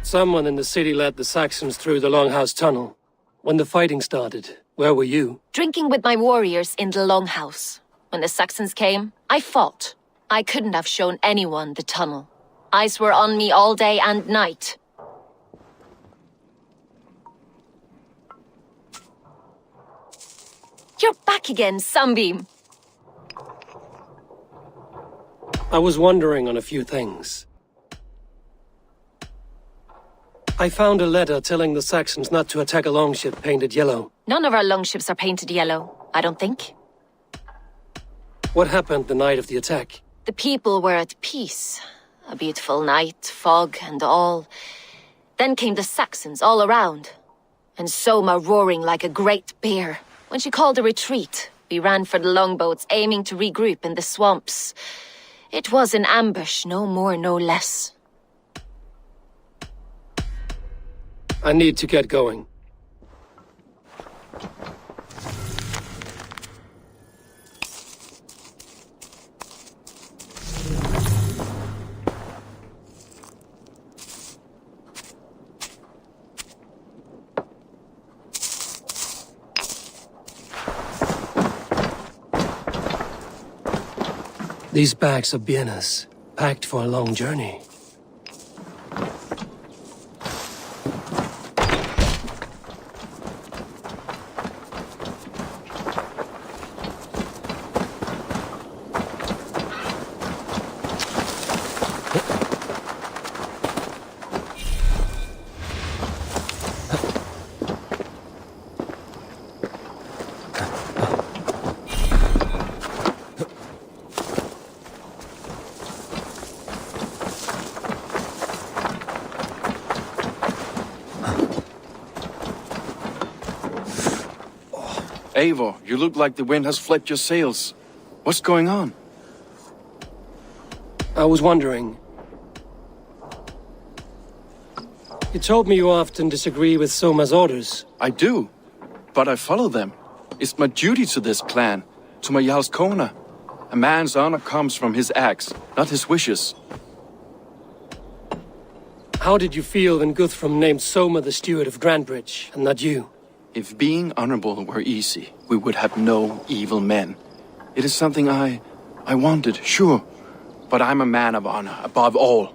Someone in the city led the Saxons through the Longhouse Tunnel. When the fighting started, where were you? Drinking with my warriors in the Longhouse. When the Saxons came, I fought. I couldn't have shown anyone the tunnel. Eyes were on me all day and night. You're back again, Sunbeam. I was wondering on a few things. I found a letter telling the Saxons not to attack a longship painted yellow. None of our longships are painted yellow, I don't think. What happened the night of the attack? The people were at peace. A beautiful night, fog and all. Then came the Saxons all around. And Soma roaring like a great bear. When she called a retreat, we ran for the longboats, aiming to regroup in the swamps. It was an ambush, no more, no less. I need to get going. These bags are bienes, packed for a long journey. Eivor, you look like the wind has flipped your sails. What's going on? I was wondering. You told me you often disagree with Soma's orders. I do, but I follow them. It's my duty to this clan, to my Jarl's Kona. A man's honor comes from his acts, not his wishes. How did you feel when Guthrum named Soma the steward of Grantebridge, and not you? If being honorable were easy, we would have no evil men. It is something I wanted, sure, but I'm a man of honor, above all.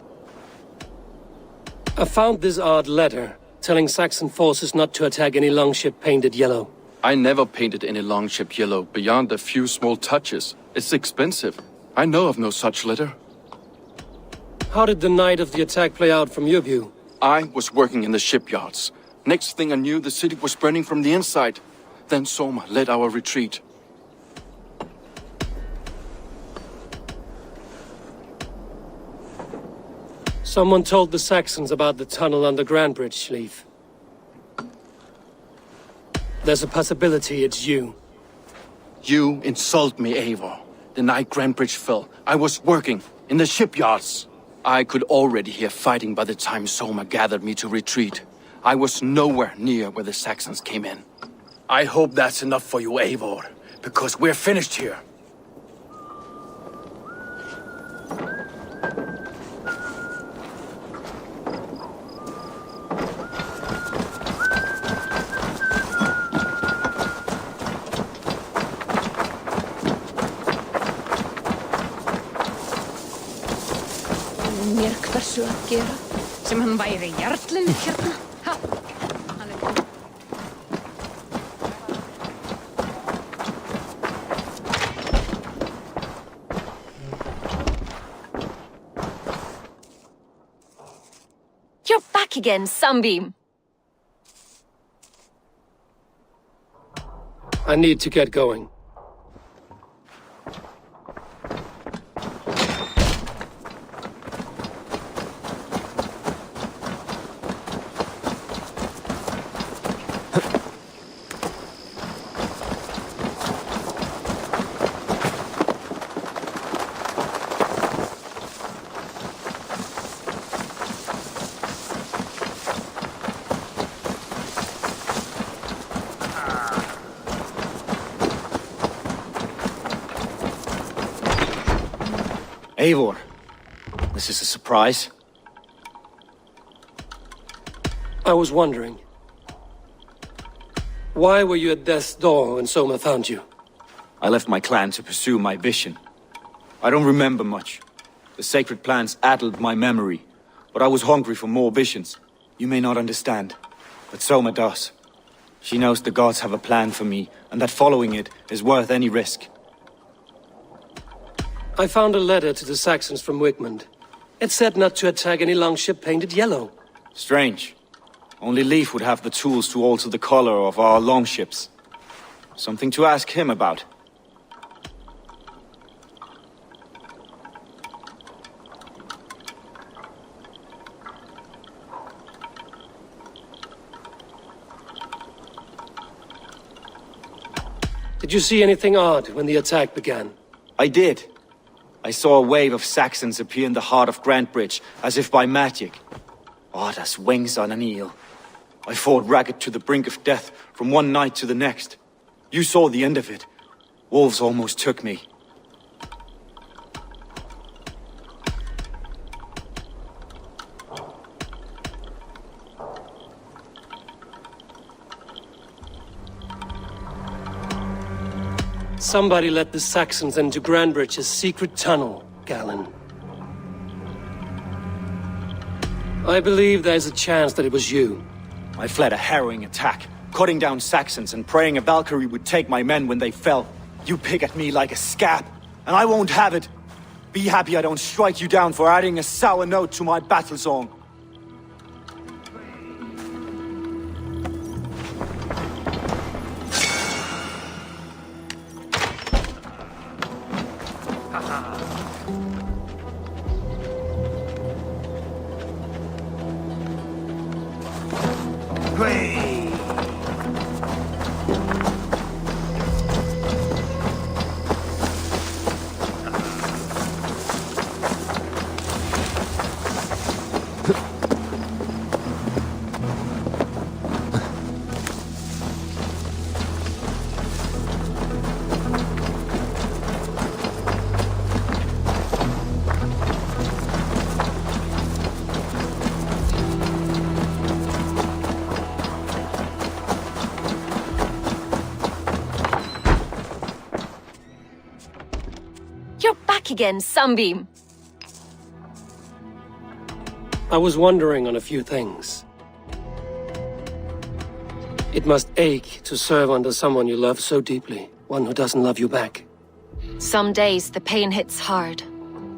I found this odd letter, telling Saxon forces not to attack any longship painted yellow. I never painted any longship yellow beyond a few small touches. It's expensive. I know of no such letter. How did the night of the attack play out from your view? I was working in the shipyards. Next thing I knew, the city was burning from the inside. Then Soma led our retreat. Someone told the Saxons about the tunnel under Grantebridge, Leif. There's a possibility it's you. You insult me, Eivor. The night Grantebridge fell, I was working in the shipyards. I could already hear fighting by the time Soma gathered me to retreat. I was nowhere near where the Saxons came in. I hope that's enough for you, Eivor, because we're finished here. Mér hversu að gera sem hann væri jarlinn hérna. Ha, hann You're back again, Sunbeam. I need to get going. Eivor, this is a surprise. I was wondering. Why were you at death's door when Soma found you? I left my clan to pursue my vision. I don't remember much. The sacred plants addled my memory, but I was hungry for more visions. You may not understand, but Soma does. She knows the gods have a plan for me, and that following it is worth any risk. I found a letter to the Saxons from Wigmund. It said not to attack any longship painted yellow. Strange. Only Leif would have the tools to alter the color of our longships. Something to ask him about. Did you see anything odd when the attack began? I did. I saw a wave of Saxons appear in the heart of Grantebridge, as if by magic. Odd as wings on an eel. I fought ragged to the brink of death from one night to the next. You saw the end of it. Wolves almost took me. Somebody let the Saxons into Grantebridge's secret tunnel, Galen. I believe there's a chance that it was you. I fled a harrowing attack, cutting down Saxons and praying a Valkyrie would take my men when they fell. You pick at me like a scab, and I won't have it. Be happy I don't strike you down for adding a sour note to my battle song. Again, Sunbeam. I was wondering on a few things. It must ache to serve under someone you love so deeply, one who doesn't love you back. Some days the pain hits hard.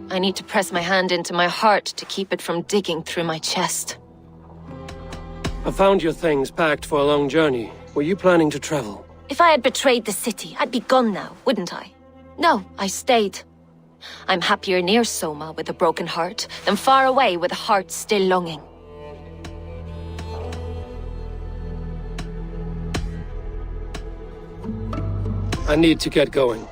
I need to press my hand into my heart to keep it from digging through my chest. I found your things packed for a long journey. Were you planning to travel? If I had betrayed the city, I'd be gone now, wouldn't I? No, I stayed. I'm happier near Soma with a broken heart than far away with a heart still longing. I need to get going.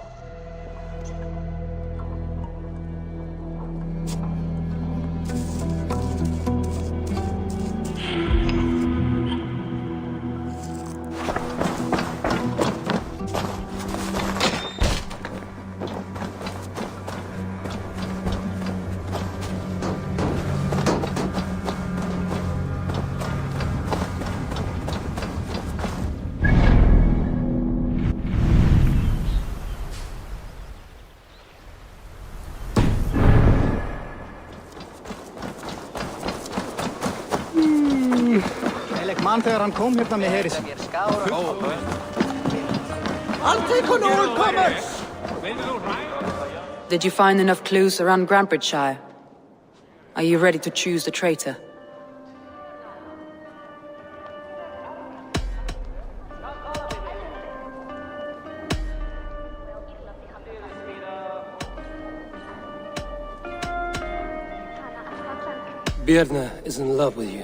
Man þegar hann kom hérna með heri sinni. I'll take on all comers! Did you find enough clues around Grantebridgeshire? Are you ready to choose the traitor? Birna is in love with you.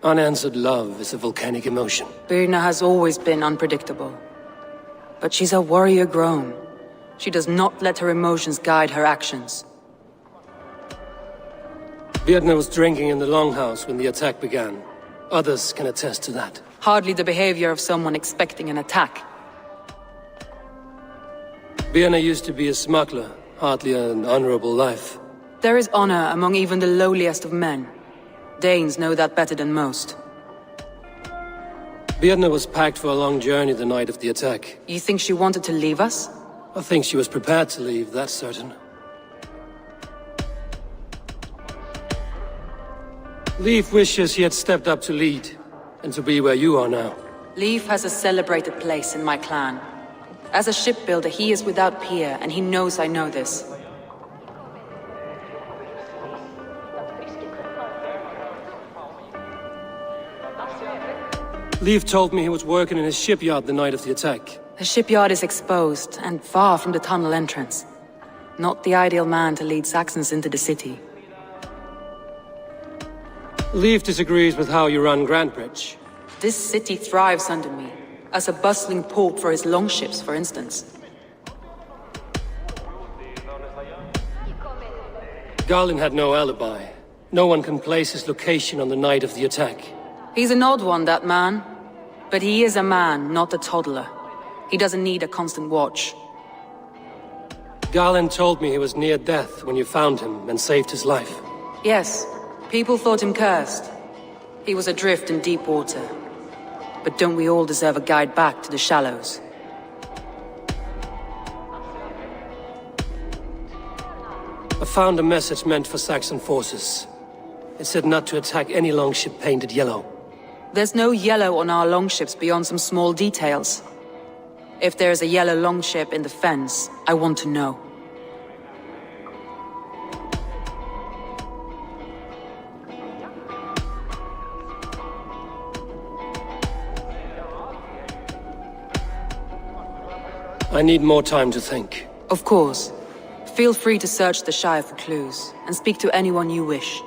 Unanswered love is a volcanic emotion. Birna has always been unpredictable. But she's a warrior grown. She does not let her emotions guide her actions. Birna was drinking in the Longhouse when the attack began. Others can attest to that. Hardly the behavior of someone expecting an attack. Birna used to be a smuggler, hardly an honorable life. There is honor among even the lowliest of men. Danes know that better than most. Birna was packed for a long journey the night of the attack. You think she wanted to leave us? I think she was prepared to leave, that's certain. Leif wishes he had stepped up to lead, and to be where you are now. Leif has a celebrated place in my clan. As a shipbuilder, he is without peer, and he knows I know this. Leif told me he was working in his shipyard the night of the attack. The shipyard is exposed, and far from the tunnel entrance. Not the ideal man to lead Saxons into the city. Leif disagrees with how you run Grantebridge. This city thrives under me, as a bustling port for his longships, for instance. Garlin had no alibi. No one can place his location on the night of the attack. He's an odd one, that man. But he is a man, not a toddler. He doesn't need a constant watch. Garlin told me he was near death when you found him and saved his life. Yes, people thought him cursed. He was adrift in deep water. But don't we all deserve a guide back to the shallows? I found a message meant for Saxon forces. It said not to attack any longship painted yellow. There's no yellow on our longships beyond some small details. If there's a yellow longship in the fence, I want to know. I need more time to think. Of course. Feel free to search the Shire for clues, and speak to anyone you wish.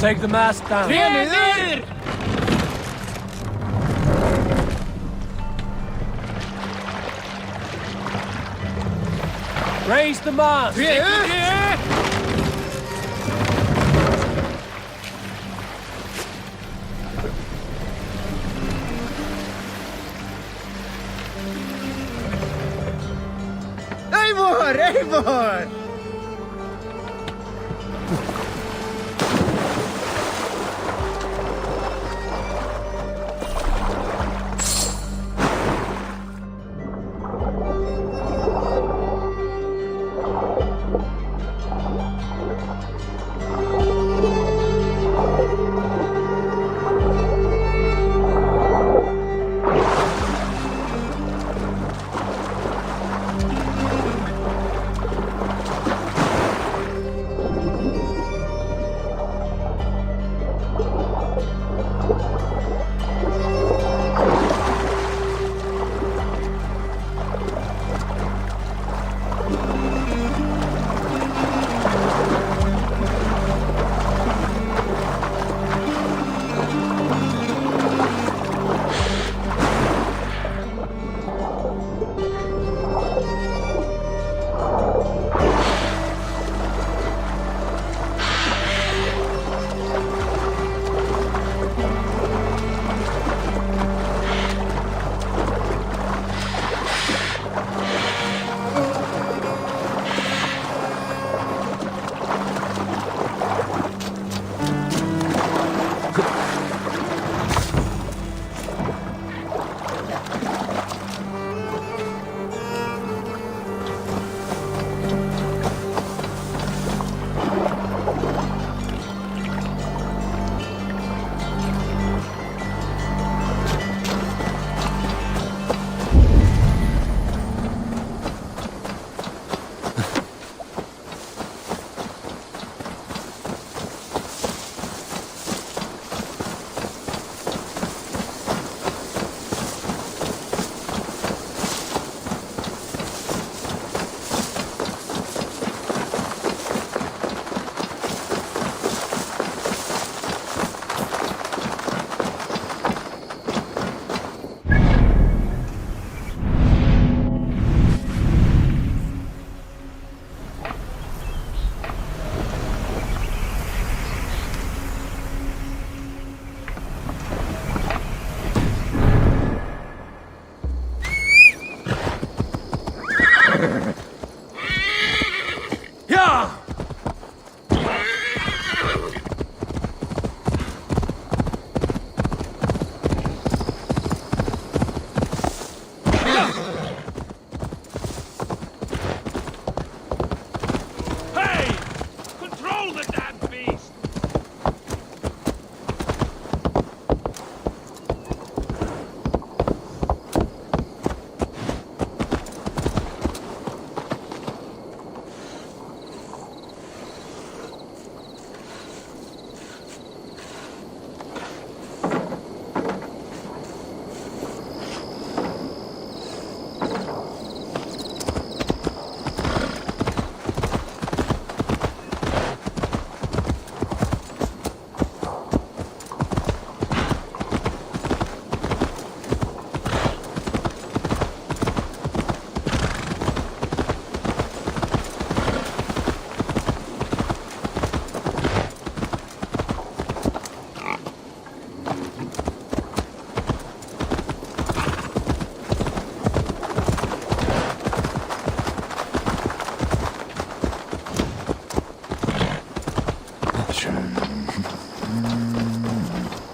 Take the mast down. Raise the mast. Eivor! Eivor!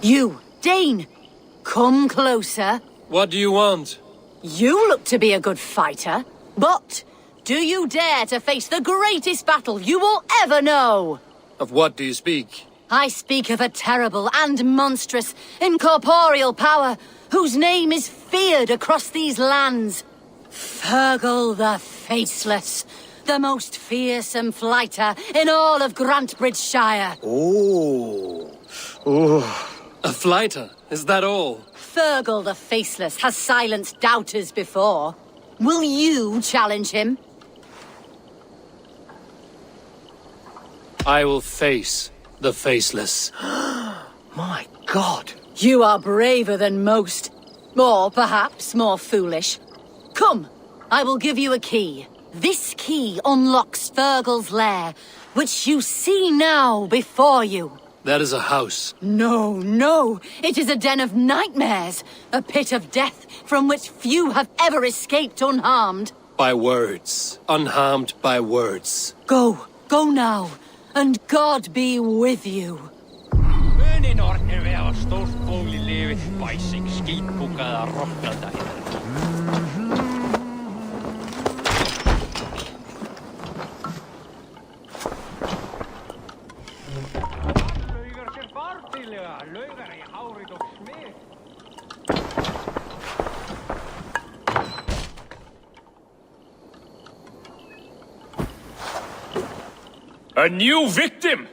You, Dane! Come closer. What do you want? You look to be a good fighter, but do you dare to face the greatest battle you will ever know? Of what do you speak? I speak of a terrible and monstrous incorporeal power whose name is feared across these lands. Fergal the Faceless, the most fearsome fighter in all of Grantebridge-shire. A flighter, is that all? Fergal the Faceless has silenced doubters before. Will you challenge him? I will face the Faceless. My God. You are braver than most. Or perhaps more foolish. Come, I will give you a key. This key unlocks Fergal's lair, which you see now before you. That is a house. No, no. It is a den of nightmares. A pit of death from which few have ever escaped unharmed. By words. Unharmed by words. Go. Go now. And God be with you. A new victim?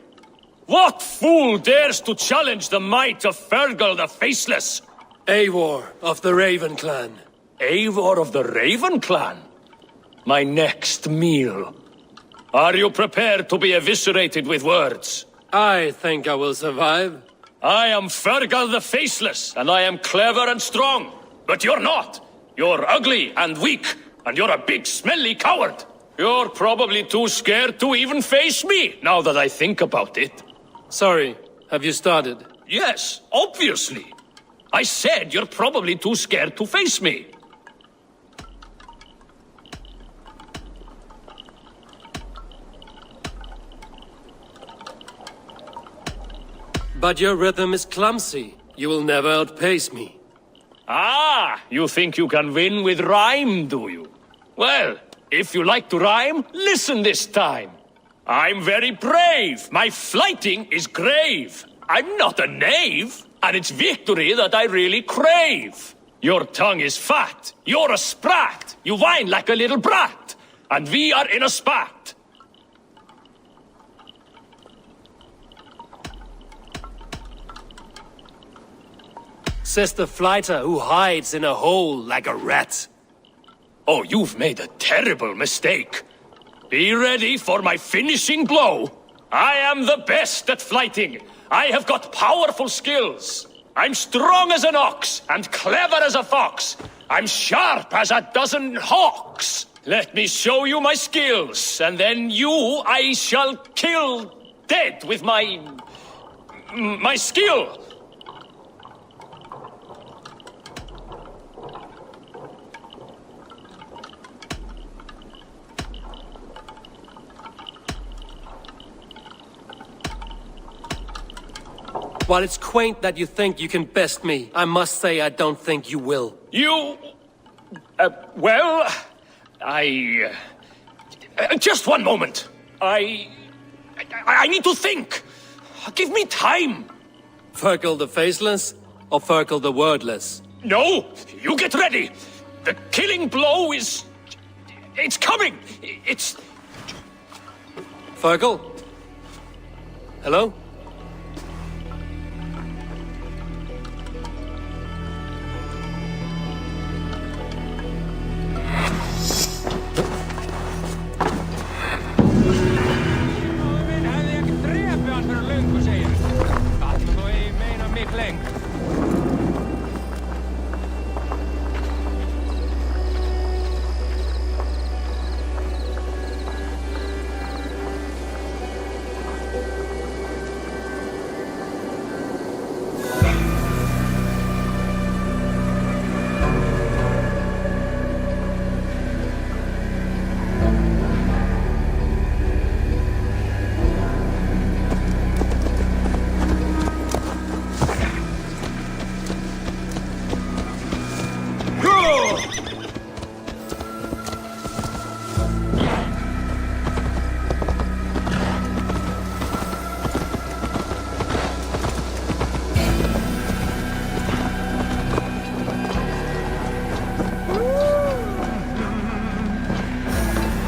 What fool dares to challenge the might of Fergal the Faceless? Eivor of the Raven Clan. Eivor of the Raven Clan? My next meal. Are you prepared to be eviscerated with words? I think I will survive. I am Fergal the Faceless, and I am clever and strong. But you're not. You're ugly and weak, and you're a big smelly coward. You're probably too scared to even face me, now that I think about it. Sorry, have you started? Yes, obviously. I said you're probably too scared to face me. But your rhythm is clumsy. You will never outpace me. Ah, you think you can win with rhyme, do you? Well, if you like to rhyme, listen this time. I'm very brave. My flighting is grave. I'm not a knave, and it's victory that I really crave. Your tongue is fat. You're a sprat. You whine like a little brat. And we are in a spat. Says the flighter who hides in a hole like a rat. Oh, you've made a terrible mistake. Be ready for my finishing blow. I am the best at flighting. I have got powerful skills. I'm strong as an ox and clever as a fox. I'm sharp as a dozen hawks. Let me show you my skills, and then you I shall kill dead with my skill. While it's quaint that you think you can best me, I must say I don't think you will. You... well... I... just one moment. I need to think. Give me time. Fergal the Faceless or Fergal the Wordless? No, you get ready. The killing blow is... it's coming. It's... Fergal? Hello?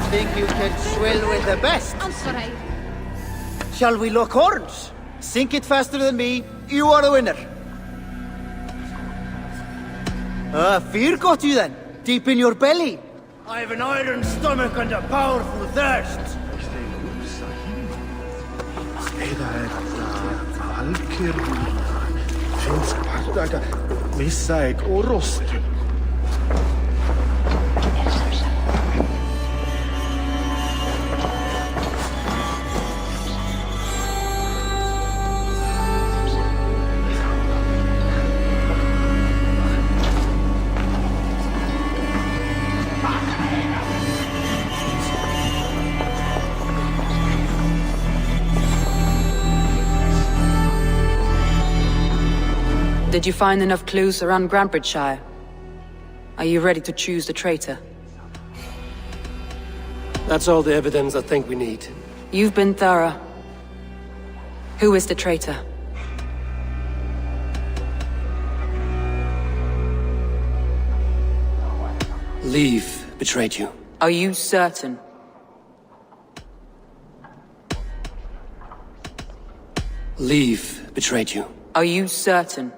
Think you can swill with the best? I'm sorry. Shall we lock horns? Sink it faster than me, you are the winner. Fear got you then, deep in your belly. I have an iron stomach and a powerful thirst. Heitä, että Valkyrie. Finns partaita. Missä eik orostu? Did you find enough clues around Grantebridgeshire? Are you ready to choose the traitor? That's all the evidence I think we need. You've been thorough. Who is the traitor? Leave betrayed you. Are you certain? Leave betrayed you. Are you certain?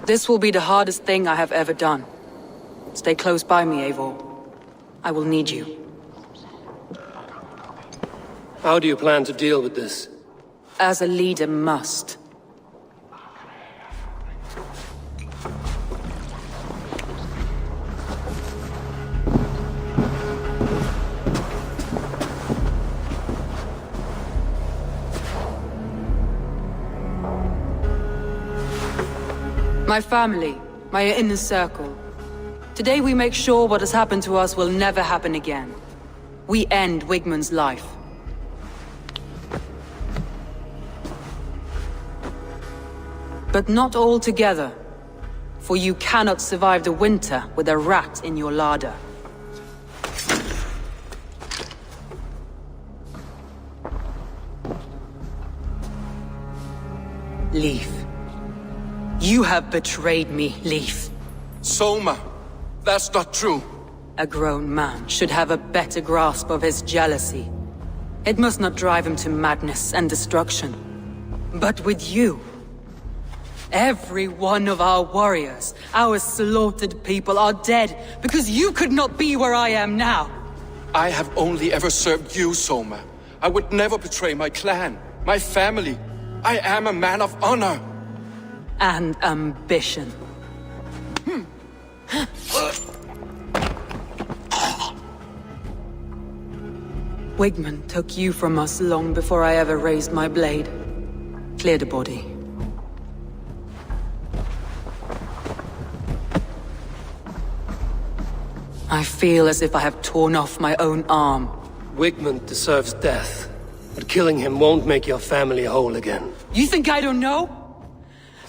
This will be the hardest thing I have ever done. Stay close by me, Eivor. I will need you. How do you plan to deal with this? As a leader must. My family, my inner circle. Today we make sure what has happened to us will never happen again. We end Wigmund's life. But not all together, for you cannot survive the winter with a rat in your larder. Leaf. You have betrayed me, Leaf. Soma, that's not true. A grown man should have a better grasp of his jealousy. It must not drive him to madness and destruction. But with you, every one of our warriors, our slaughtered people are dead because you could not be where I am now. I have only ever served you, Soma. I would never betray my clan, my family. I am a man of honor. And ambition. Wigmund took you from us long before I ever raised my blade. Clear the body. I feel as if I have torn off my own arm. Wigmund deserves death, but killing him won't make your family whole again. You think I don't know?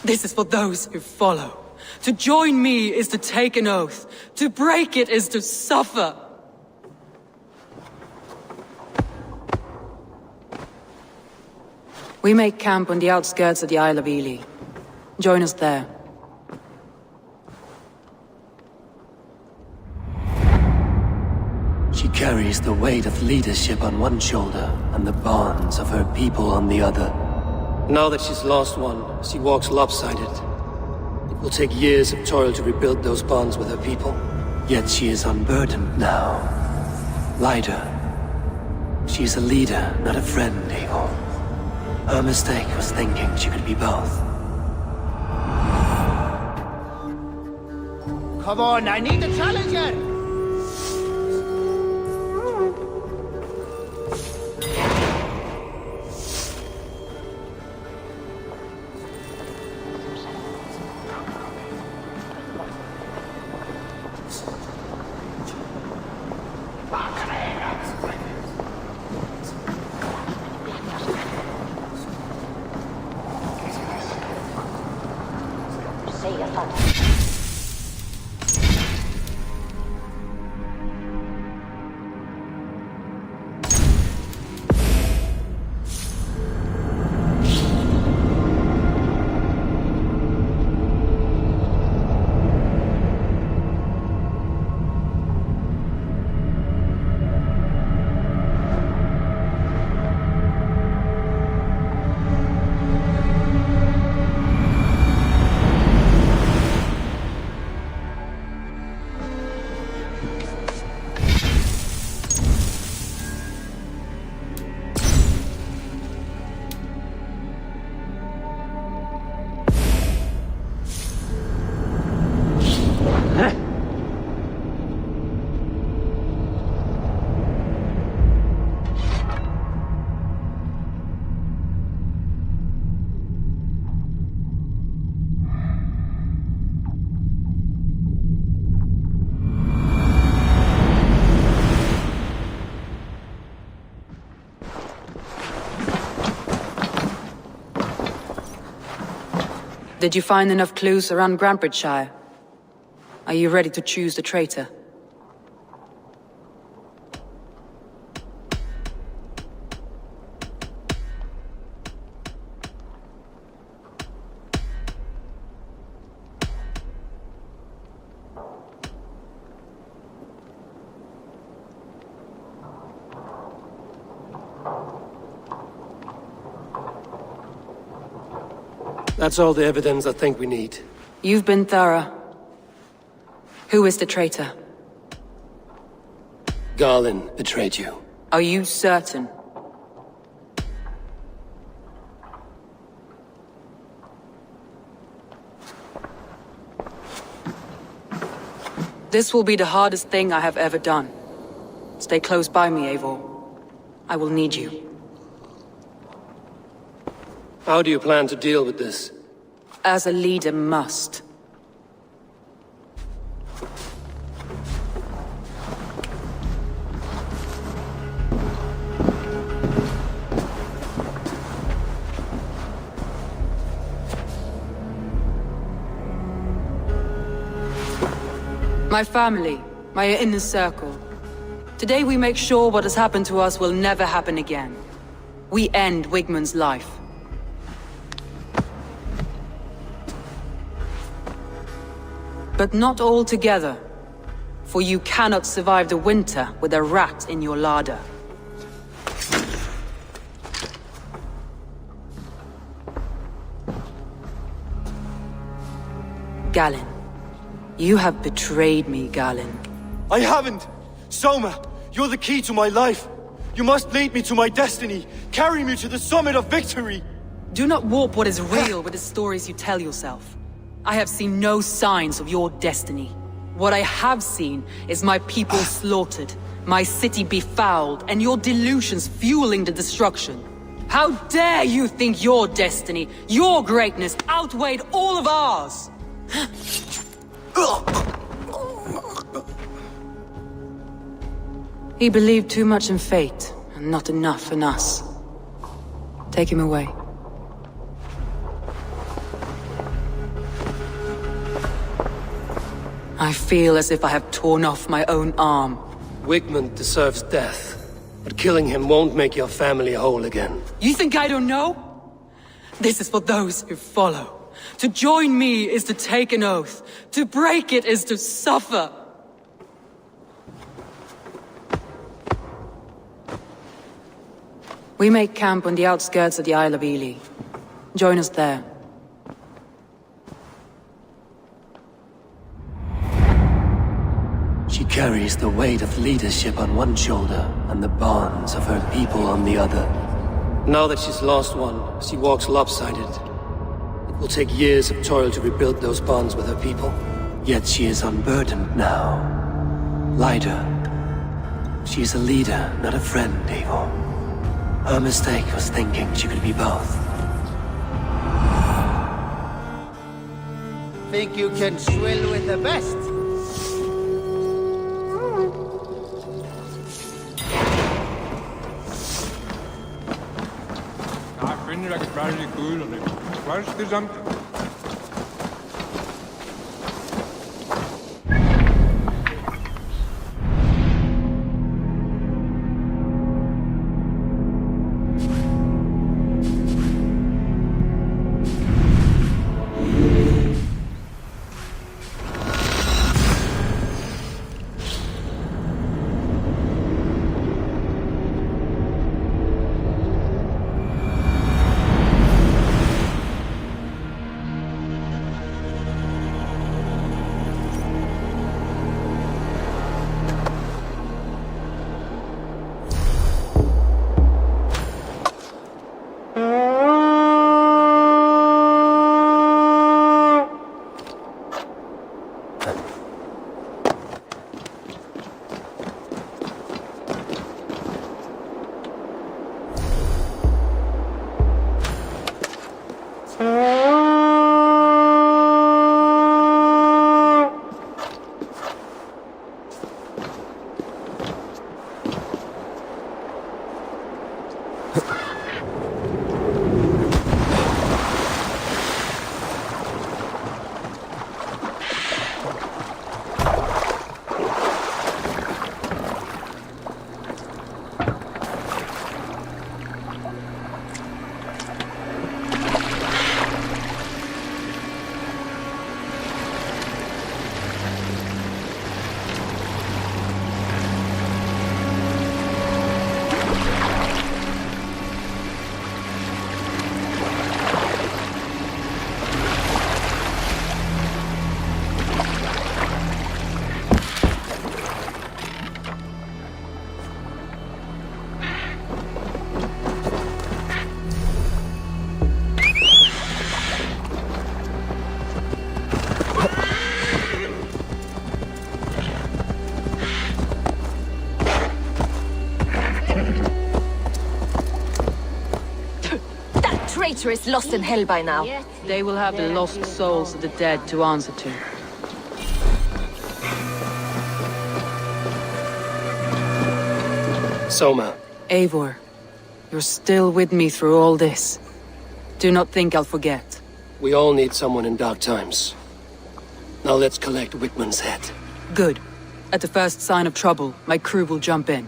This is for those who follow. To join me is to take an oath. To break it is to suffer. We make camp on the outskirts of the Isle of Ely. Join us there. She carries the weight of leadership on one shoulder and the bonds of her people on the other. Now that she's lost one, she walks lopsided. It will take years of toil to rebuild those bonds with her people. Yet she is unburdened now. Lighter. She's a leader, not a friend, Eivor. Her mistake was thinking she could be both. Come on, I need a challenger! Did you find enough clues around Grantebridgescire? Are you ready to choose the traitor? That's all the evidence I think we need. You've been thorough. Who is the traitor? Garlin betrayed you. Are you certain? This will be the hardest thing I have ever done. Stay close by me, Eivor. I will need you. How do you plan to deal with this? As a leader must. My family, my inner circle. Today we make sure what has happened to us will never happen again. We end Wigmund's life. But not all together, for you cannot survive the winter with a rat in your larder. Galinn, you have betrayed me, Galinn. I haven't! Soma, you're the key to my life. You must lead me to my destiny. Carry me to the summit of victory. Do not warp what is real with the stories you tell yourself. I have seen no signs of your destiny. What I have seen is my people slaughtered, my city befouled, and your delusions fueling the destruction. How dare you think your destiny, your greatness, outweighed all of ours? He believed too much in fate, and not enough in us. Take him away. I feel as if I have torn off my own arm. Wigmund deserves death, but killing him won't make your family whole again. You think I don't know? This is for those who follow. To join me is to take an oath. To break it is to suffer. We make camp on the outskirts of the Isle of Ely. Join us there. She carries the weight of leadership on one shoulder and the bonds of her people on the other. Now that she's lost one, she walks lopsided. It will take years of toil to rebuild those bonds with her people. Yet she is unburdened now. Lighter. She is a leader, not a friend, Eivor. Her mistake was thinking she could be both. Think you can swill with the best? Ich finde, das ist wirklich cool. Was ist gesamt? traitorous lost in hell by now. They will have the lost souls of the dead to answer to. Soma. Eivor, you're still with me through all this. Do not think I'll forget. We all need someone in dark times. Now let's collect Whitman's head. Good. At the first sign of trouble, my crew will jump in.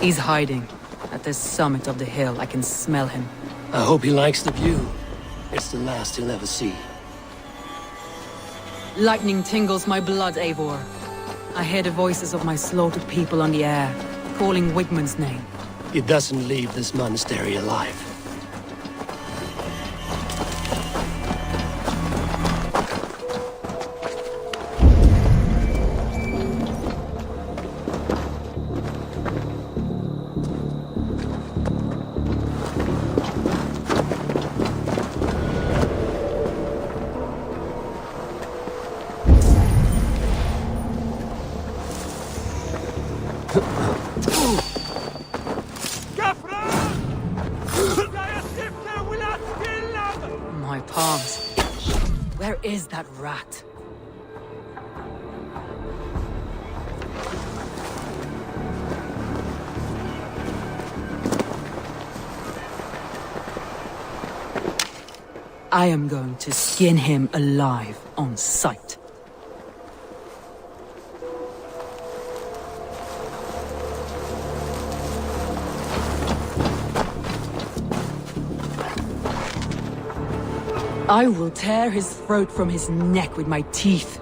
He's hiding. At the summit of the hill, I can smell him. I hope he likes the view. It's the last he'll ever see. Lightning tingles my blood, Eivor. I hear the voices of my slaughtered people on the air, calling Wigmund's name. He doesn't leave this monastery alive. My palms itch. Where is that rat? I am going to skin him alive on sight. I will tear his throat from his neck with my teeth.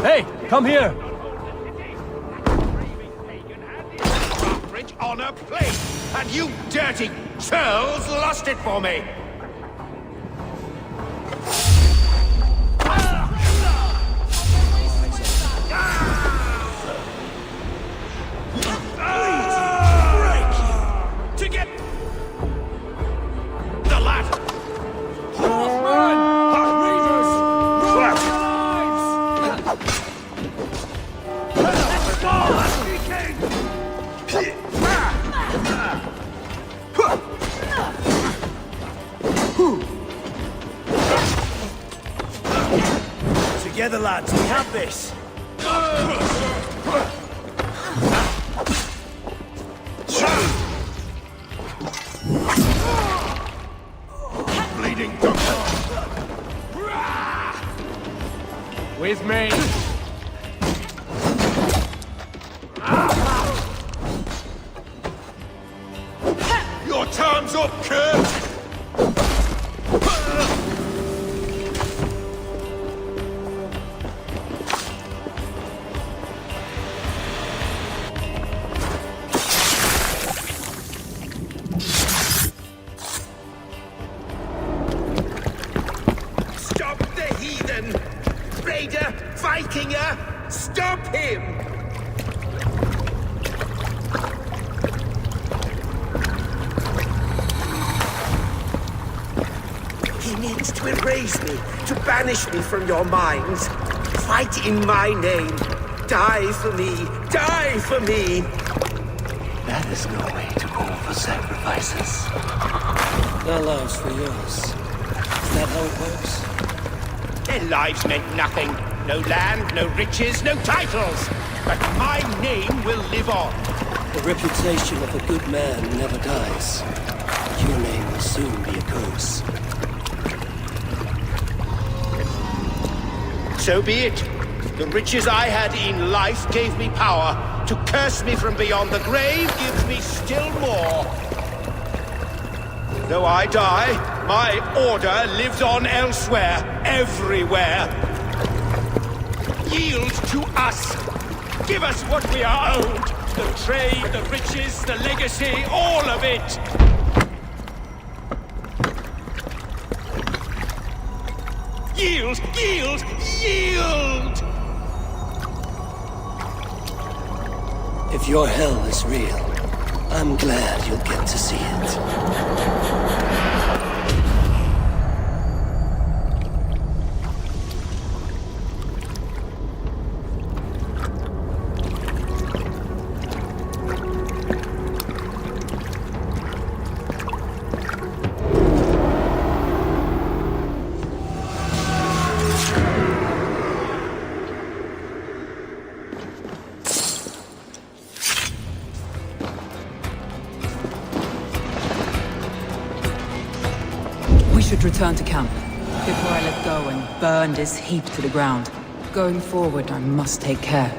Hey, come here! On a plate, and you dirty churls lost it for me! To get the ladder! Together, lads, we have this. Bleeding doctor! With me. Your time's up, Kurt! Stop the heathen! Raider! Vikinger! Stop him! He needs to erase me, to banish me from your minds. Fight in my name. Die for me. Die for me. That is no way to call for sacrifices. Their lives for yours. Is that how it works? Their lives meant nothing. No land, no riches, no titles. But my name will live on. The reputation of a good man never dies. Your name will soon be a curse. So be it. The riches I had in life gave me power. To curse me from beyond the grave gives me still more. Though I die, my order lives on elsewhere, everywhere. Yield to us. Give us what we are owed. The trade, the riches, the legacy, all of it. Yield! Yield! Yield! If your hell is real, I'm glad you'll get to see it. We should return to camp, before I let go and burn this heap to the ground. Going forward, I must take care.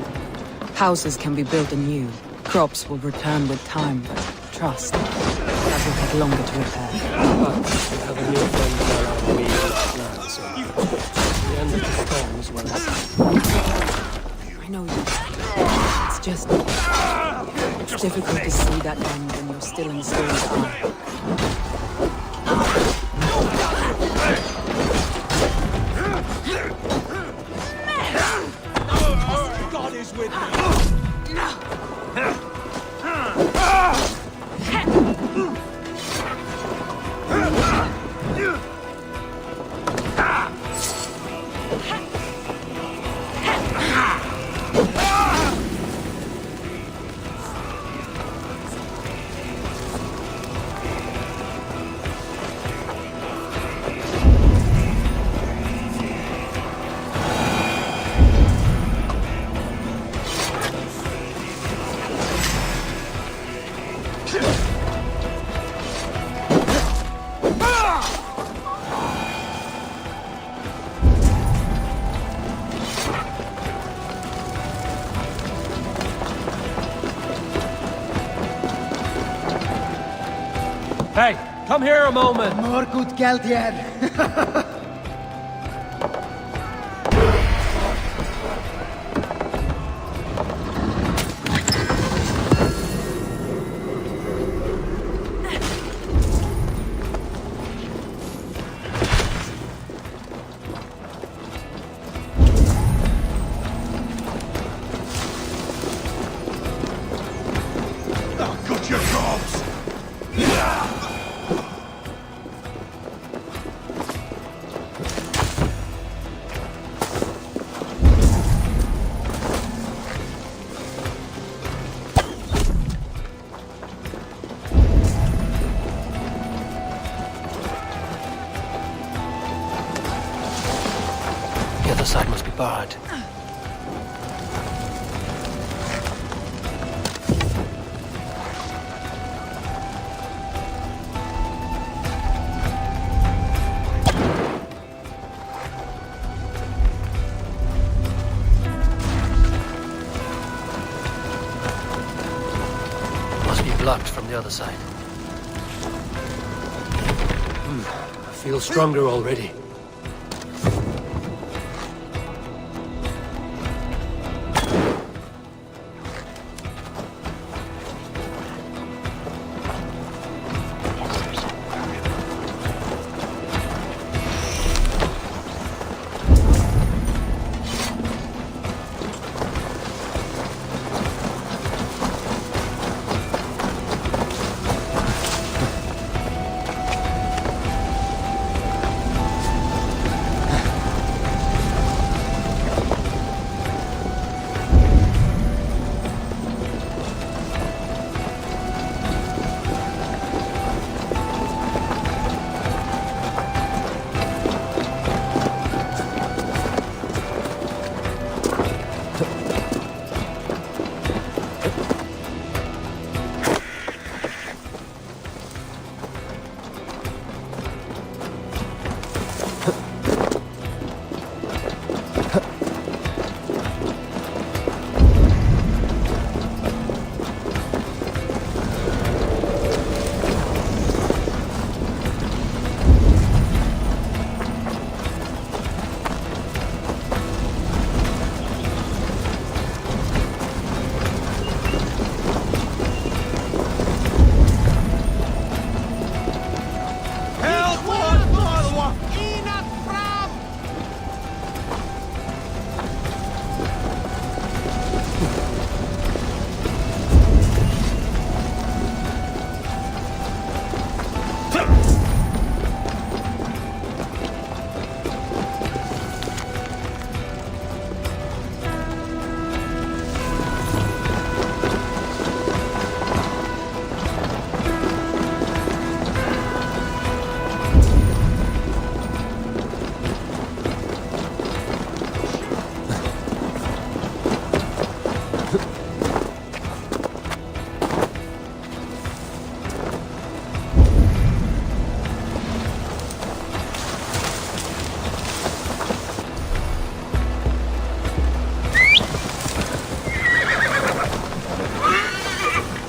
Houses can be built anew. Crops will return with time, but trust, that will take longer to repair. But We have a new friend while our way is not, so the end of the storm is well. I know you. It's just... It's difficult to see that end when you're still in the storm's eye. God is with me. Hey, come here a moment. More good Geldier. Got your jobs. The other side must be barred. Must be blocked from the other side. I feel stronger already.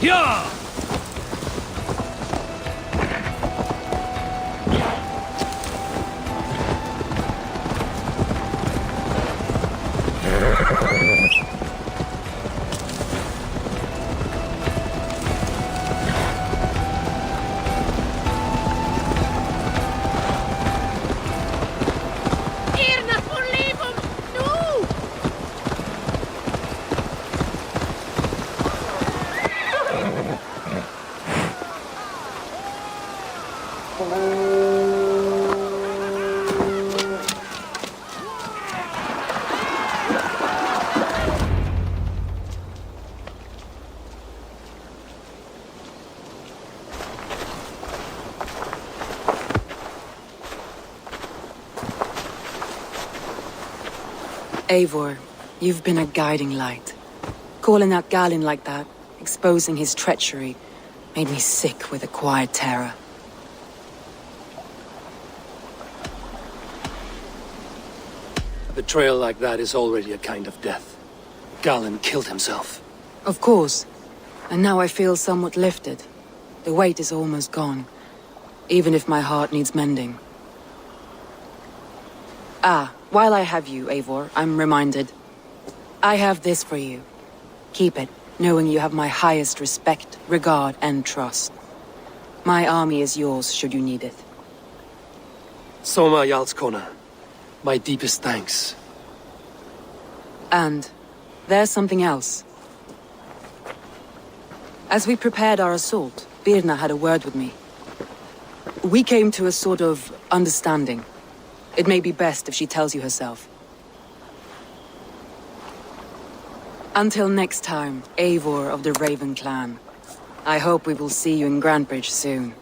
Yeah! Eivor, you've been a guiding light. Calling out Galinn like that, exposing his treachery, made me sick with a quiet terror. A betrayal like that is already a kind of death. Galinn killed himself. Of course. And now I feel somewhat lifted. The weight is almost gone. Even if my heart needs mending. Ah, while I have you, Eivor, I'm reminded. I have this for you. Keep it, knowing you have my highest respect, regard, and trust. My army is yours, should you need it. Soma Jarlskona, my deepest thanks. And there's something else. As we prepared our assault, Birna had a word with me. We came to a sort of understanding. It may be best if she tells you herself. Until next time, Eivor of the Raven Clan. I hope we will see you in Grantebridge soon.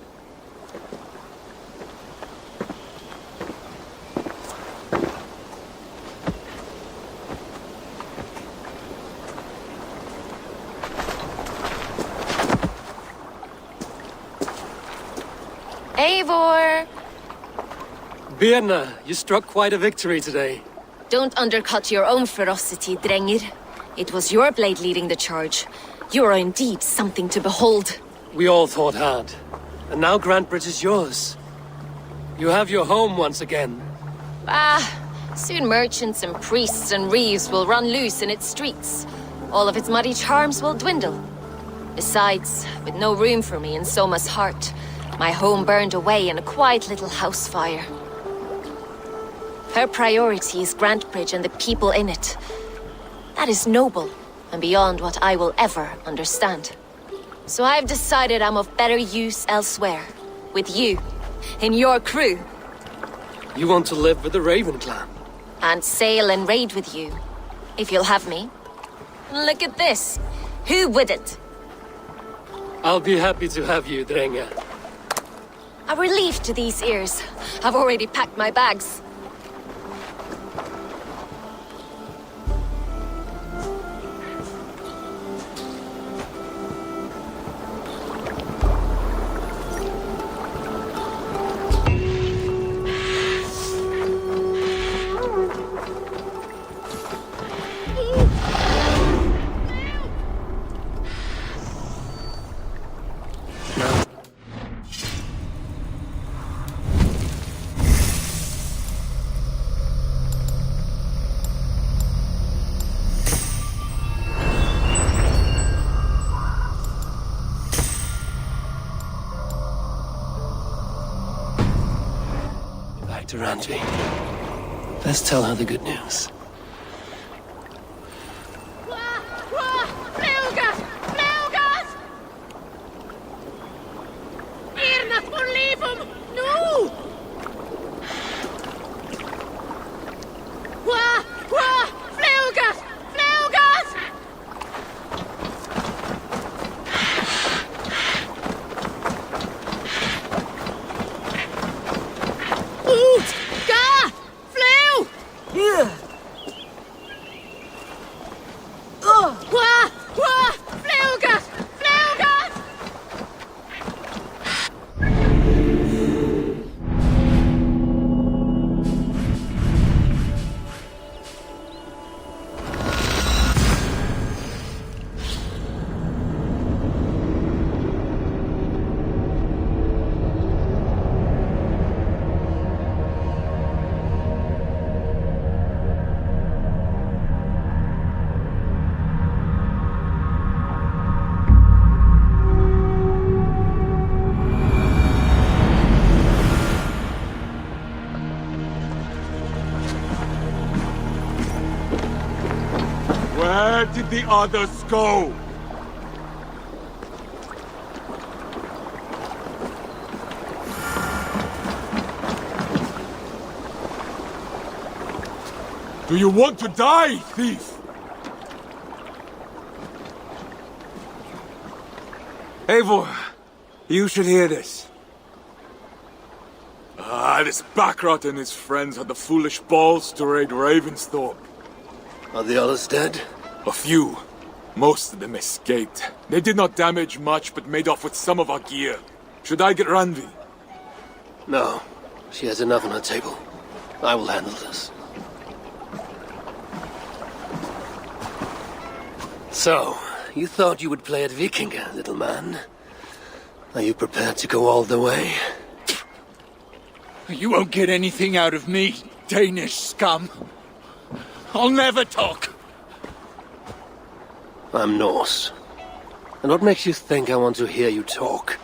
Eivor! Birna, you struck quite a victory today. Don't undercut your own ferocity, Drengir. It was your blade leading the charge. You are indeed something to behold. We all thought hard. And now Grantebridge is yours. You have your home once again. Soon merchants and priests and reeves will run loose in its streets. All of its muddy charms will dwindle. Besides, with no room for me in Soma's heart, my home burned away in a quiet little house fire. Her priority is Grantebridge and the people in it. That is noble, and beyond what I will ever understand. So I've decided I'm of better use elsewhere. With you, in your crew. You want to live with the Raven Clan? And sail and raid with you, if you'll have me. Look at this. Who wouldn't? I'll be happy to have you, Drenge. A relief to these ears. I've already packed my bags. To Ranji. Let's tell her the good news. Let the others go! Do you want to die, thief? Eivor, you should hear this. This Backrot and his friends had the foolish balls to raid Ravensthorpe. Are the others dead? A few. Most of them escaped. They did not damage much, but made off with some of our gear. Should I get Randvi? No. She has enough on her table. I will handle this. So, you thought you would play at Vikinga, little man? Are you prepared to go all the way? You won't get anything out of me, Danish scum. I'll never talk. I'm Norse. And what makes you think I want to hear you talk?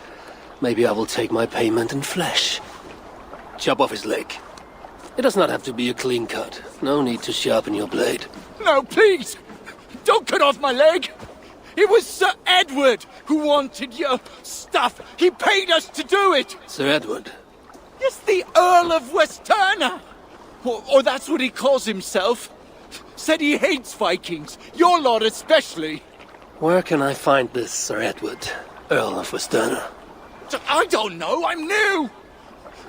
Maybe I will take my payment in flesh. Chop off his leg. It does not have to be a clean cut. No need to sharpen your blade. No, please! Don't cut off my leg! It was Sir Edward who wanted your stuff. He paid us to do it! Sir Edward? Yes, the Earl of Westerna! Or that's what he calls himself. Said he hates Vikings, your lot especially. Where can I find this Sir Edward, Earl of Westerna? I don't know, I'm new!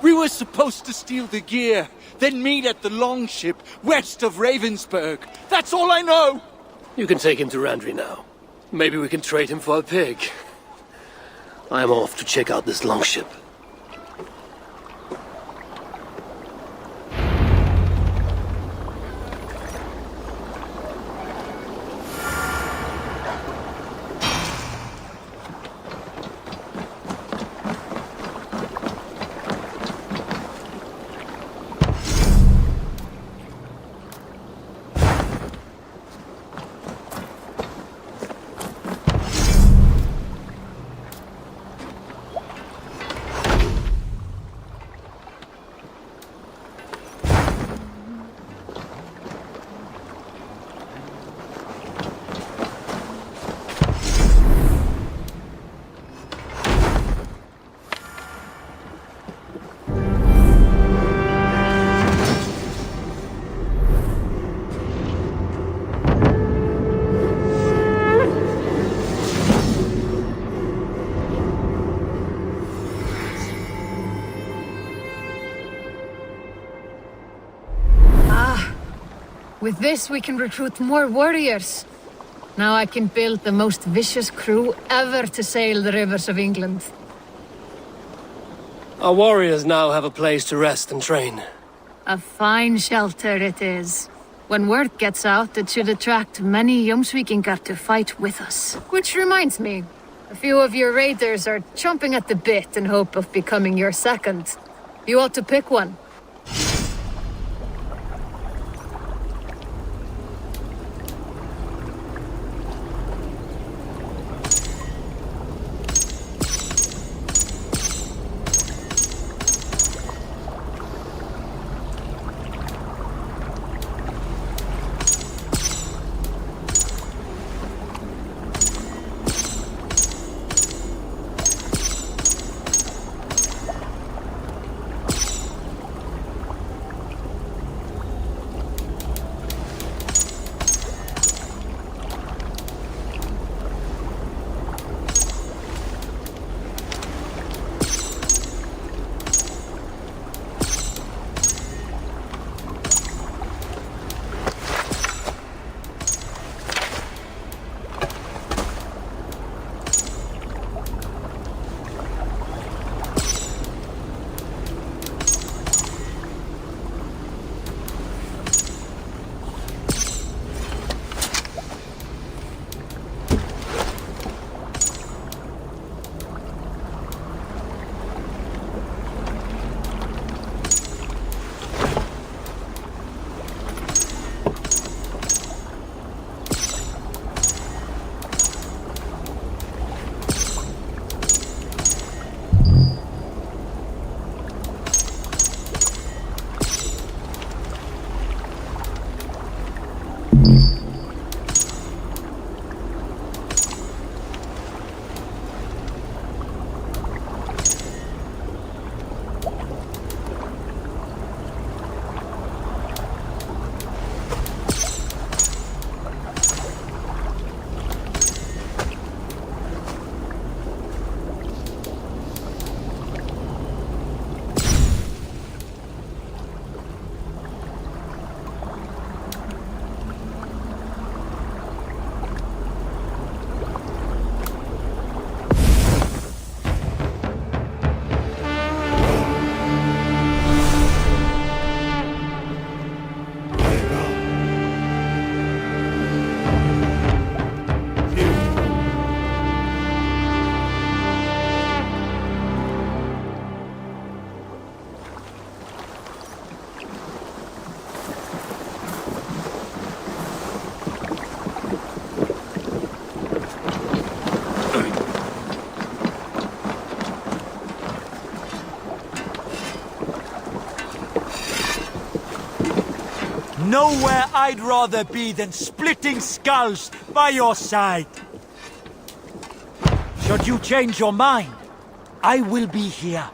We were supposed to steal the gear, then meet at the longship west of Ravensburg. That's all I know! You can take him to Randvi now. Maybe we can trade him for a pig. I'm off to check out this longship. With this, we can recruit more warriors. Now I can build the most vicious crew ever to sail the rivers of England. Our warriors now have a place to rest and train. A fine shelter it is. When word gets out, it should attract many Jomsvikingar to fight with us. Which reminds me, a few of your raiders are chomping at the bit in hope of becoming your second. You ought to pick one. nowhere I'd rather be than splitting skulls by your side. Should you change your mind, I will be here.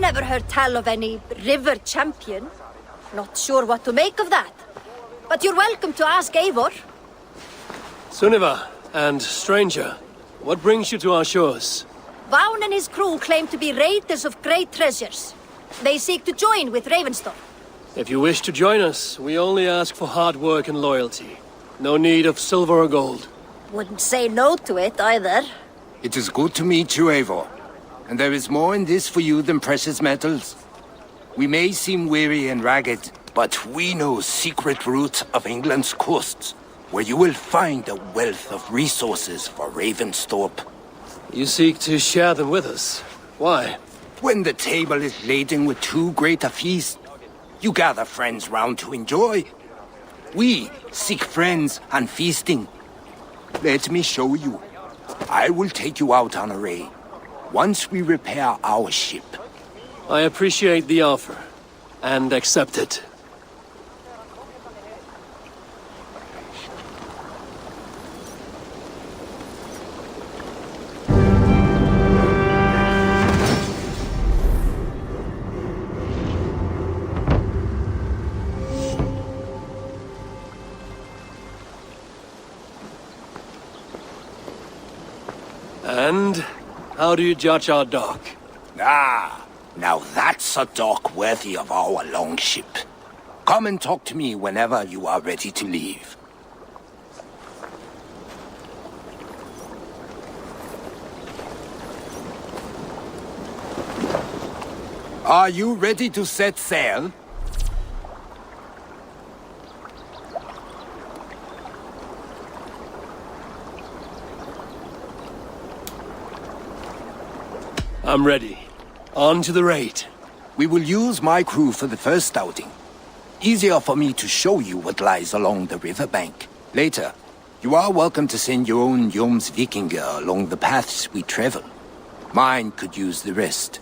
Never heard tell of any river champion. Not sure what to make of that. But you're welcome to ask Eivor. Sunniva and stranger, what brings you to our shores? Vaughn and his crew claim to be raiders of great treasures. They seek to join with Ravenstorm. If you wish to join us, we only ask for hard work and loyalty. No need of silver or gold. Wouldn't say no to it either. It is good to meet you, Eivor. And there is more in this for you than precious metals. We may seem weary and ragged, but we know secret routes of England's coasts, where you will find a wealth of resources for Ravensthorpe. You seek to share them with us. Why? When the table is laden with too great a feast, you gather friends round to enjoy. We seek friends and feasting. Let me show you. I will take you out on a raid. Once we repair our ship. I appreciate the offer, and accept it. And how do you judge our dock? Ah, now that's a dock worthy of our longship. Come and talk to me whenever you are ready to leave. Are you ready to set sail? I'm ready. On to the raid. We will use my crew for the first outing. Easier for me to show you what lies along the riverbank. Later, you are welcome to send your own Jomsvikinger along the paths we travel. Mine could use the rest.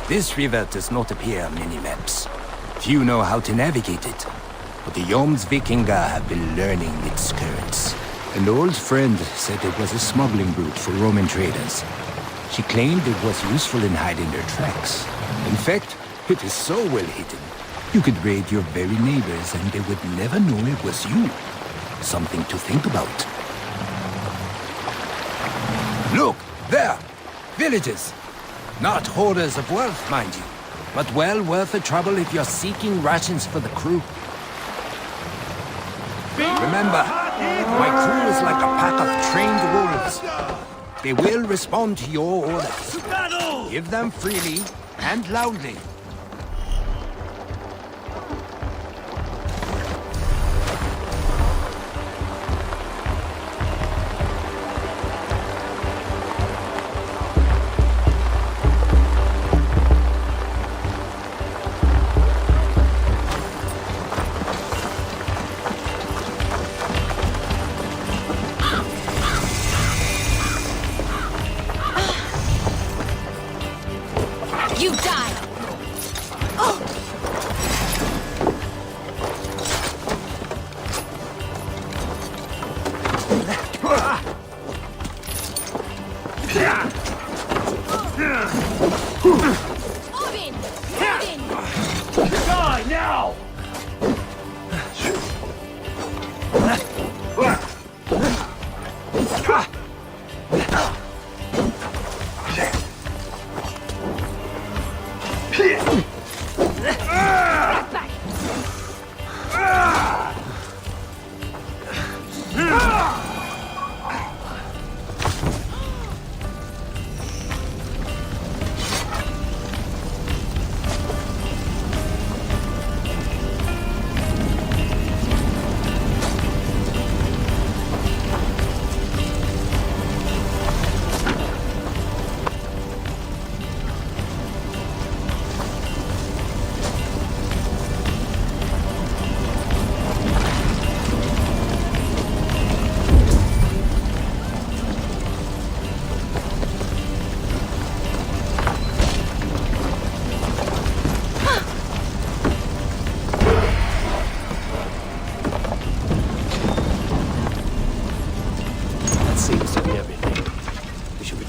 This river does not appear on many maps. Few know how to navigate it, but the Jomsvikinger have been learning its currents. An old friend said it was a smuggling route for Roman traders. She claimed it was useful in hiding their tracks. In fact, it is so well hidden, you could raid your very neighbors and they would never know it was you. Something to think about. Look, there! Villages! Not hoarders of wealth, mind you, but well worth the trouble if you're seeking rations for the crew. Remember, my crew is like a pack of trained wolves. They will respond to your orders. Give them freely and loudly.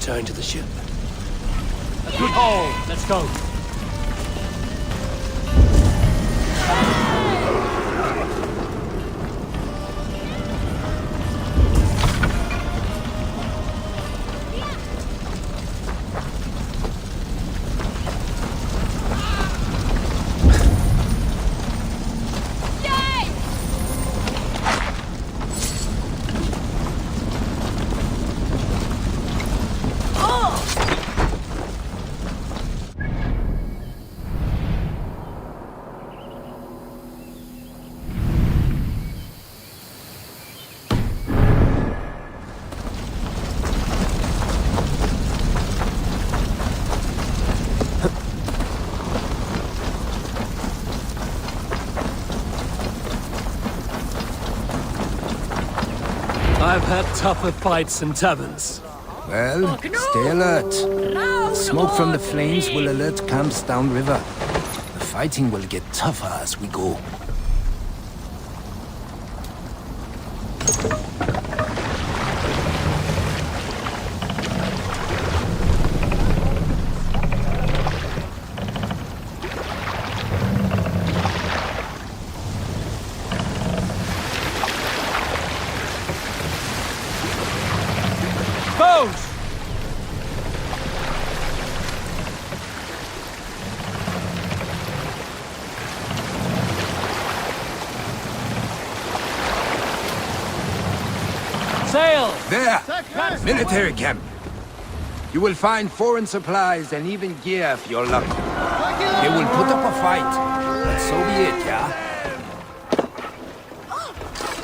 return to the ship. A good haul. Let's go. I've had tougher fights in taverns. Well, stay alert. Smoke from the flames will alert camps downriver. The fighting will get tougher as we go. Sail! There! Military camp. You will find foreign supplies and even gear if you're lucky. They will put up a fight, but so be it, yeah?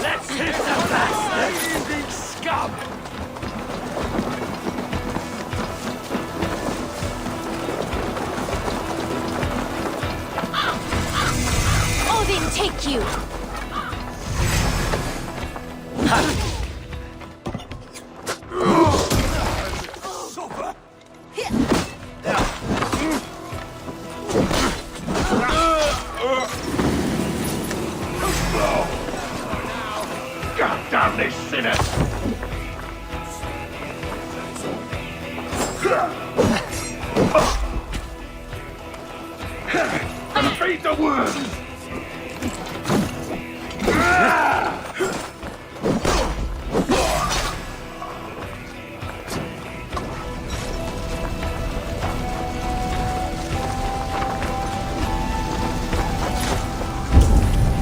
Let's hit the bastards! Big scum! Odin, take you! God damn these sinners! Feed the worms!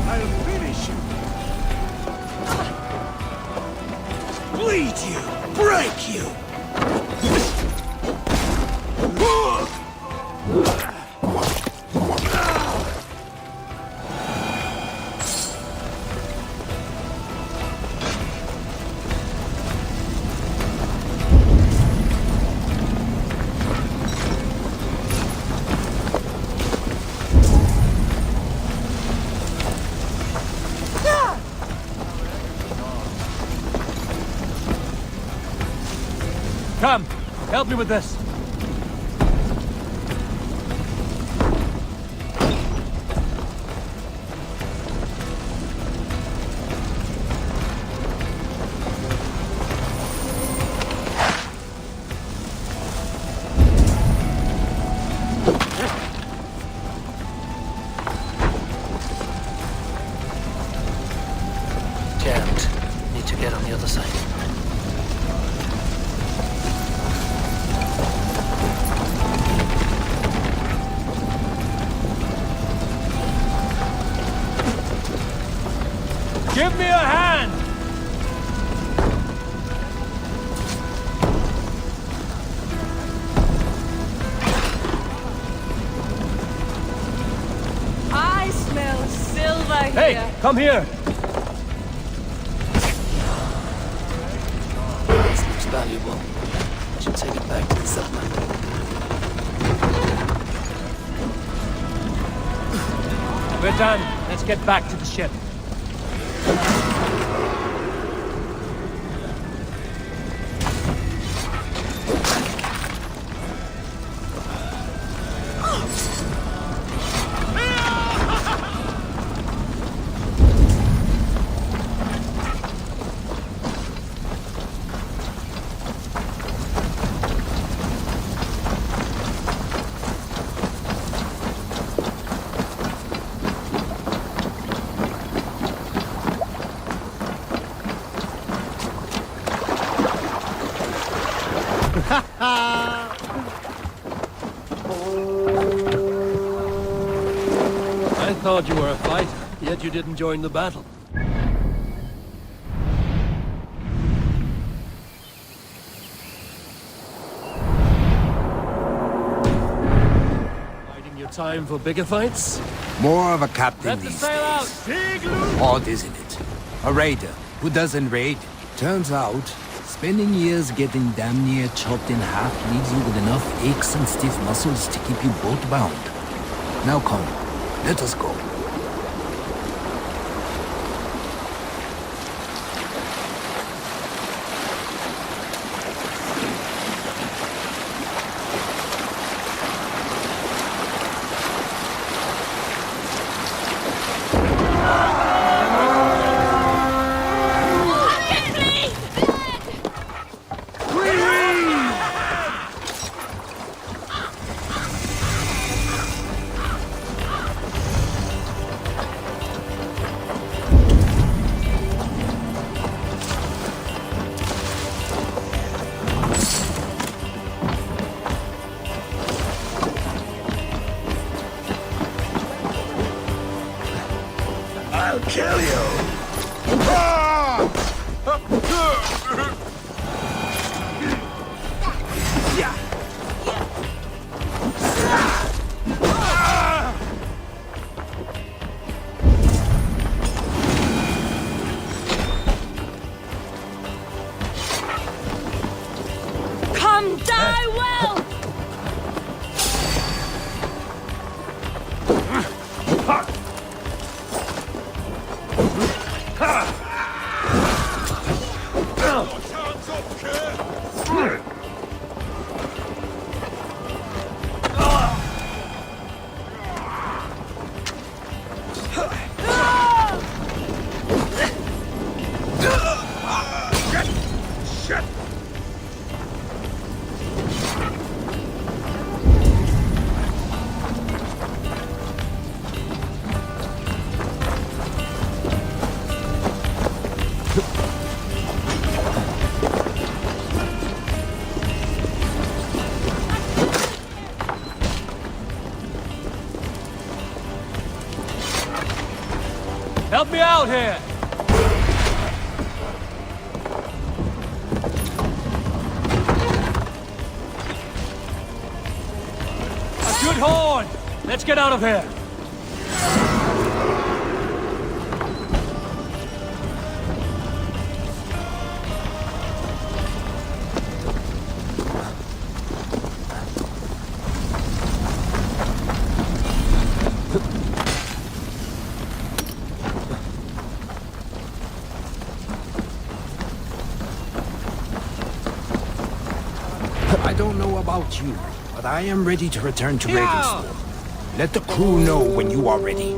I'll finish you! Bleed you! Break you! Come, help me with this. Jammed. Need to get on the other side. Give me a hand! I smell silver here. Hey, come here! This looks valuable. I should take it back to the settlement. We're done. Let's get back to the ship. I thought you were a fighter, yet you didn't join the battle. Biding your time for bigger fights? More of a captain Let the these sail out! days. Dig loose! Odd, isn't it? A raider who doesn't raid. Turns out, spending years getting damn near chopped in half leaves you with enough aches and stiff muscles to keep you boat bound. Now come, let us go. I'll kill you! Come die well! Help me out here! A good horn! Let's get out of here! I don't know about you, but I am ready to return to Ravensthorpe. Let the crew know when you are ready.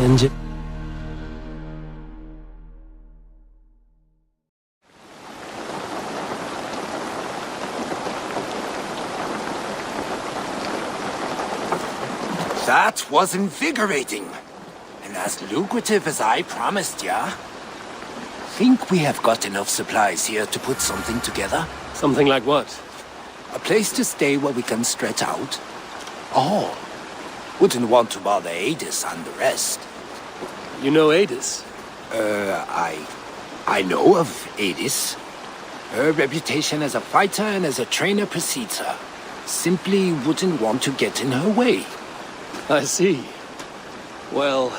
Engine. That was invigorating. And as lucrative as I promised ya. Think we have got enough supplies here to put something together? Something like what? A place to stay where we can stretch out. Oh, wouldn't want to bother Adis and the rest. You know Adis? I know of Adis. Her reputation as a fighter and as a trainer precedes her. Simply wouldn't want to get in her way. I see. Well,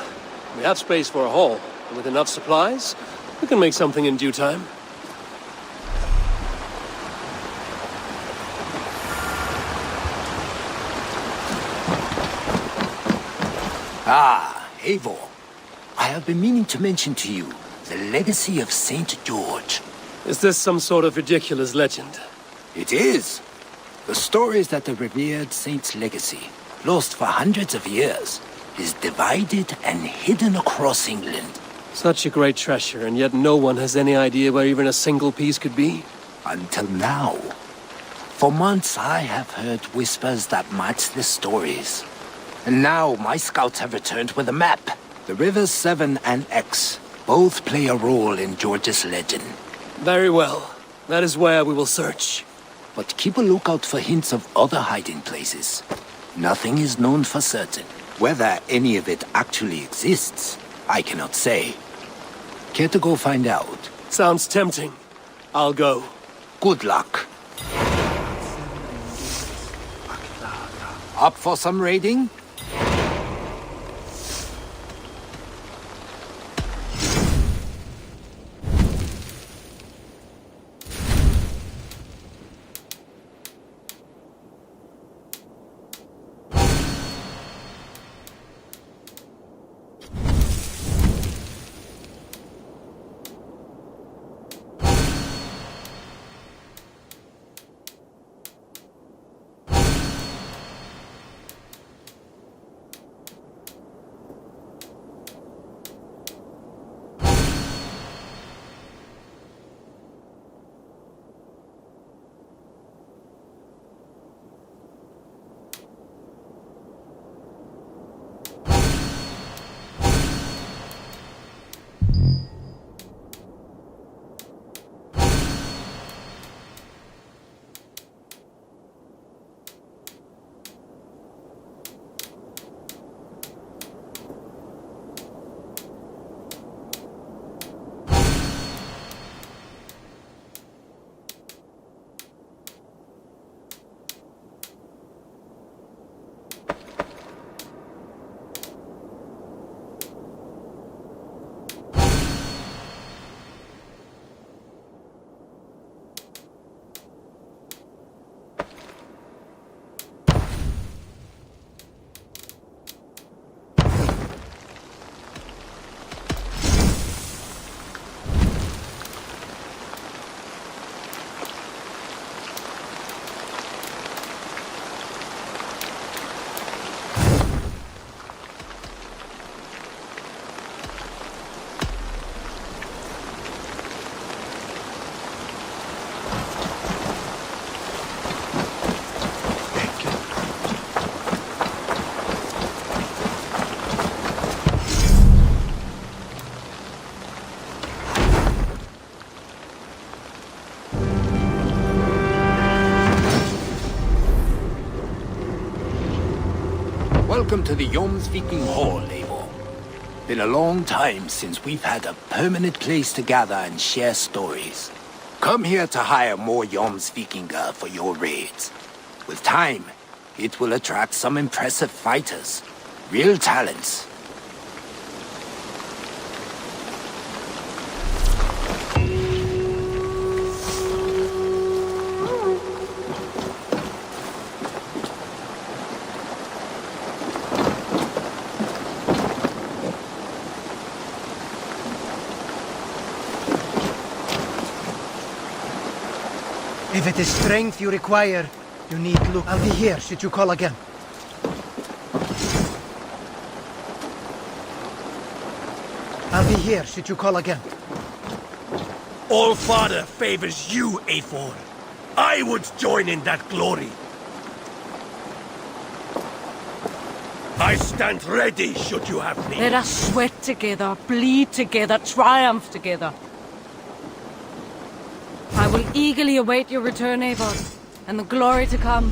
we have space for a hall, and with enough supplies, we can make something in due time. Ah, Eivor. I have been meaning to mention to you the legacy of St. George. Is this some sort of ridiculous legend? It is. The story is that the revered saint's legacy, lost for hundreds of years, is divided and hidden across England. Such a great treasure, and yet no one has any idea where even a single piece could be? Until now. For months I have heard whispers that match the stories. And now my scouts have returned with a map. The rivers Severn and Exe both play a role in George's legend. Very well. That is where we will search. But keep a lookout for hints of other hiding places. Nothing is known for certain. Whether any of it actually exists, I cannot say. Care to go find out? Sounds tempting. I'll go. Good luck. Up for some raiding? Welcome to the Jomsviking Hall, Eivor. Been a long time since we've had a permanent place to gather and share stories. Come here to hire more Jomsvikingar for your raids. With time, it will attract some impressive fighters. Real talents. If it is strength you require, you need look. I'll be here should you call again. I'll be here should you call again. All Father favors you, Eivor. I would join in that glory. I stand ready should you have need. Let us sweat together, bleed together, triumph together. I will eagerly await your return, Eivor, and the glory to come.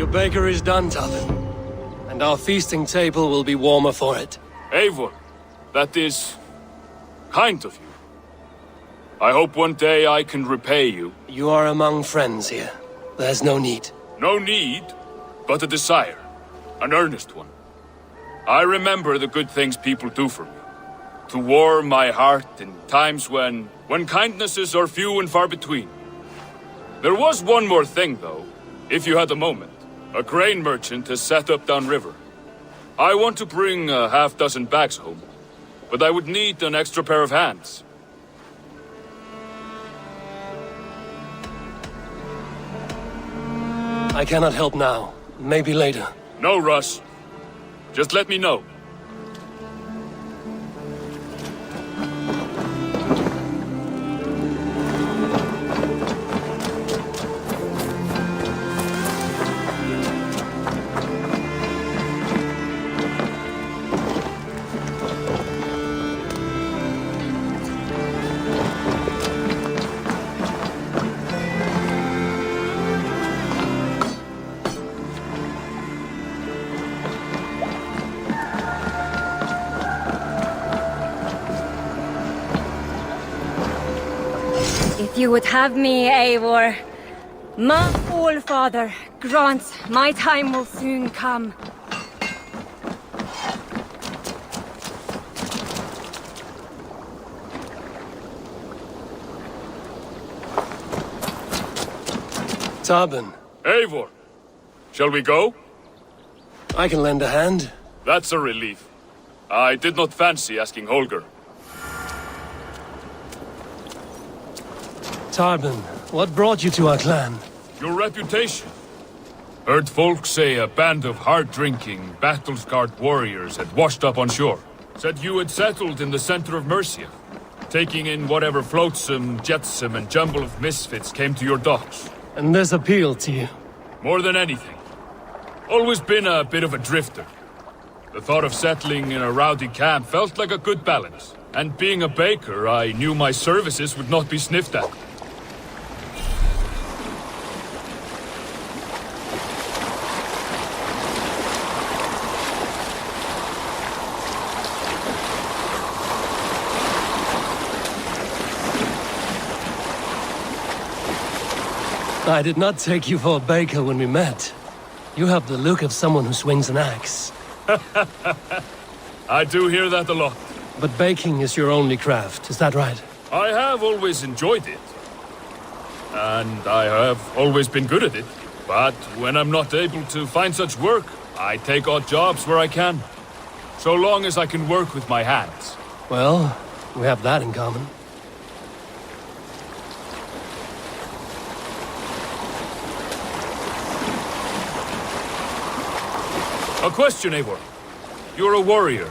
Your baker is done, Talbot. And our feasting table will be warmer for it. Eivor, that is kind of you. I hope one day I can repay you. You are among friends here. There's no need. No need, but a desire. An earnest one. I remember the good things people do for me. To warm my heart in times when kindnesses are few and far between. There was one more thing, though, if you had a moment. A grain merchant has set up downriver. I want to bring a half-dozen bags home, but I would need an extra pair of hands. I cannot help now. Maybe later. No rush. Just let me know. If you would have me, Eivor, my Allfather grants my time will soon come. Tarbin. Eivor, shall we go? I can lend a hand. That's a relief. I did not fancy asking Holger. Tarbin, what brought you to our clan? Your reputation. Heard folk say a band of hard-drinking, battle-scarred warriors had washed up on shore. Said you had settled in the center of Mercia, taking in whatever flotsam, jetsam, and jumble of misfits came to your docks. And this appealed to you? More than anything. Always been a bit of a drifter. The thought of settling in a rowdy camp felt like a good balance. And being a baker, I knew my services would not be sniffed at. I did not take you for a baker when we met. You have the look of someone who swings an axe. I do hear that a lot. But baking is your only craft, is that right? I have always enjoyed it. And I have always been good at it. But when I'm not able to find such work, I take odd jobs where I can. So long as I can work with my hands. Well, we have that in common. A question, Eivor. You're a warrior,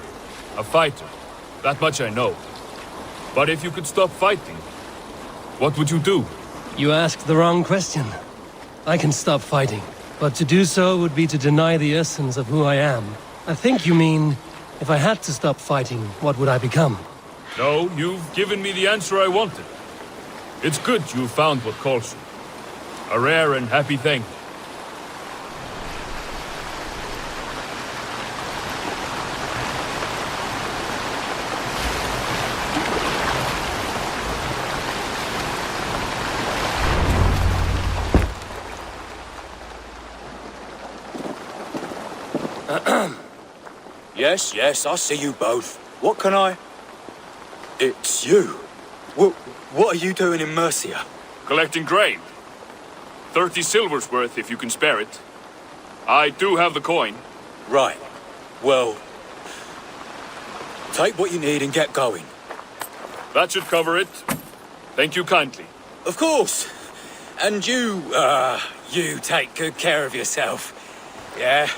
a fighter. That much I know. But if you could stop fighting, what would you do? You asked the wrong question. I can stop fighting, but to do so would be to deny the essence of who I am. I think you mean, if I had to stop fighting, what would I become? No, you've given me the answer I wanted. It's good you found what calls you. A rare and happy thing. Yes, I see you both. What can I... It's you. What are you doing in Mercia? Collecting grain. 30 silver's worth if you can spare it. I do have the coin. Right. Well... take what you need and get going. That should cover it. Thank you kindly. Of course. And you take good care of yourself. Yeah?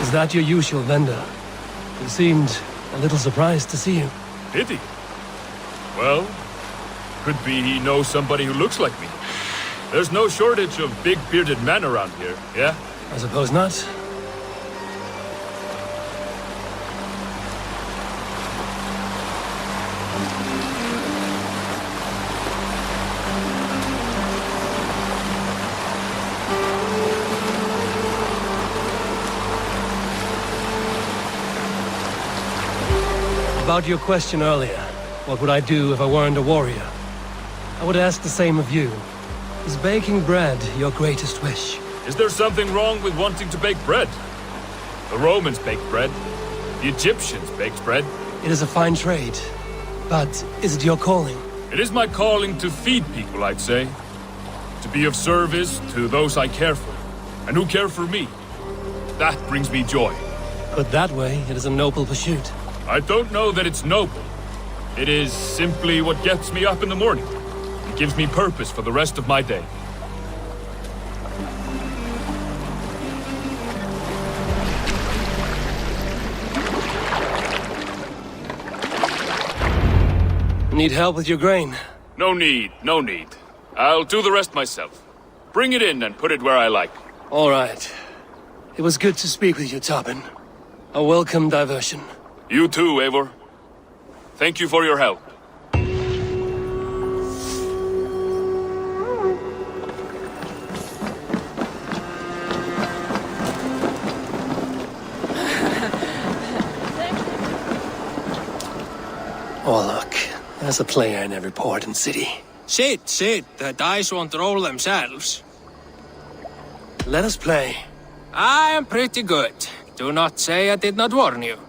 Is that your usual vendor? He seemed a little surprised to see you. Did he? Well, could be he knows somebody who looks like me. There's no shortage of big bearded men around here, yeah? I suppose not. About your question earlier, what would I do if I weren't a warrior? I would ask the same of you. Is baking bread your greatest wish? Is there something wrong with wanting to bake bread? The Romans baked bread. The Egyptians baked bread. It is a fine trade, but is it your calling? It is my calling to feed people, I'd say. To be of service to those I care for, and who care for me. That brings me joy. Put that way, it is a noble pursuit. I don't know that it's noble. It is simply what gets me up in the morning. It gives me purpose for the rest of my day. Need help with your grain? No need, no need. I'll do the rest myself. Bring it in and put it where I like. All right. It was good to speak with you, Tobin. A welcome diversion. You too, Eivor. Thank you for your help. Oh, look. There's a player in every port and city. Sit. The dice won't roll themselves. Let us play. I am pretty good. Do not say I did not warn you.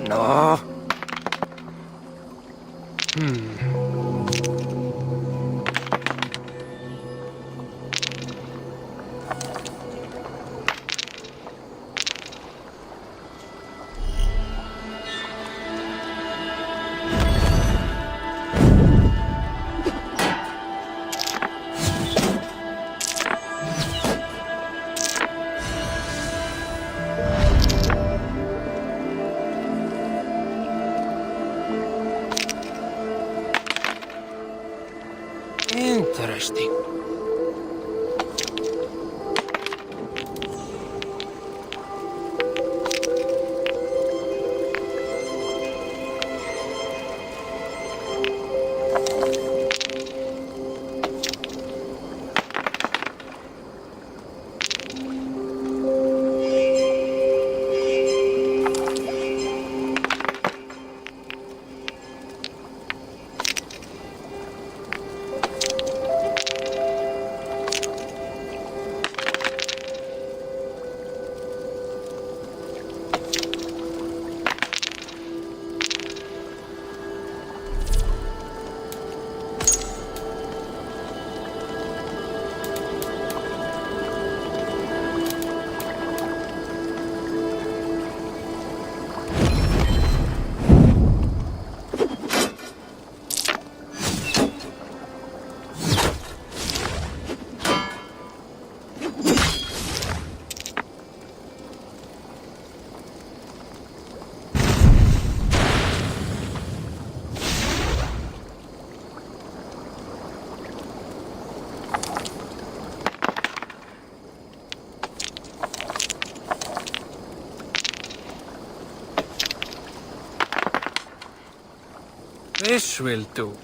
No. Interesting. This will do.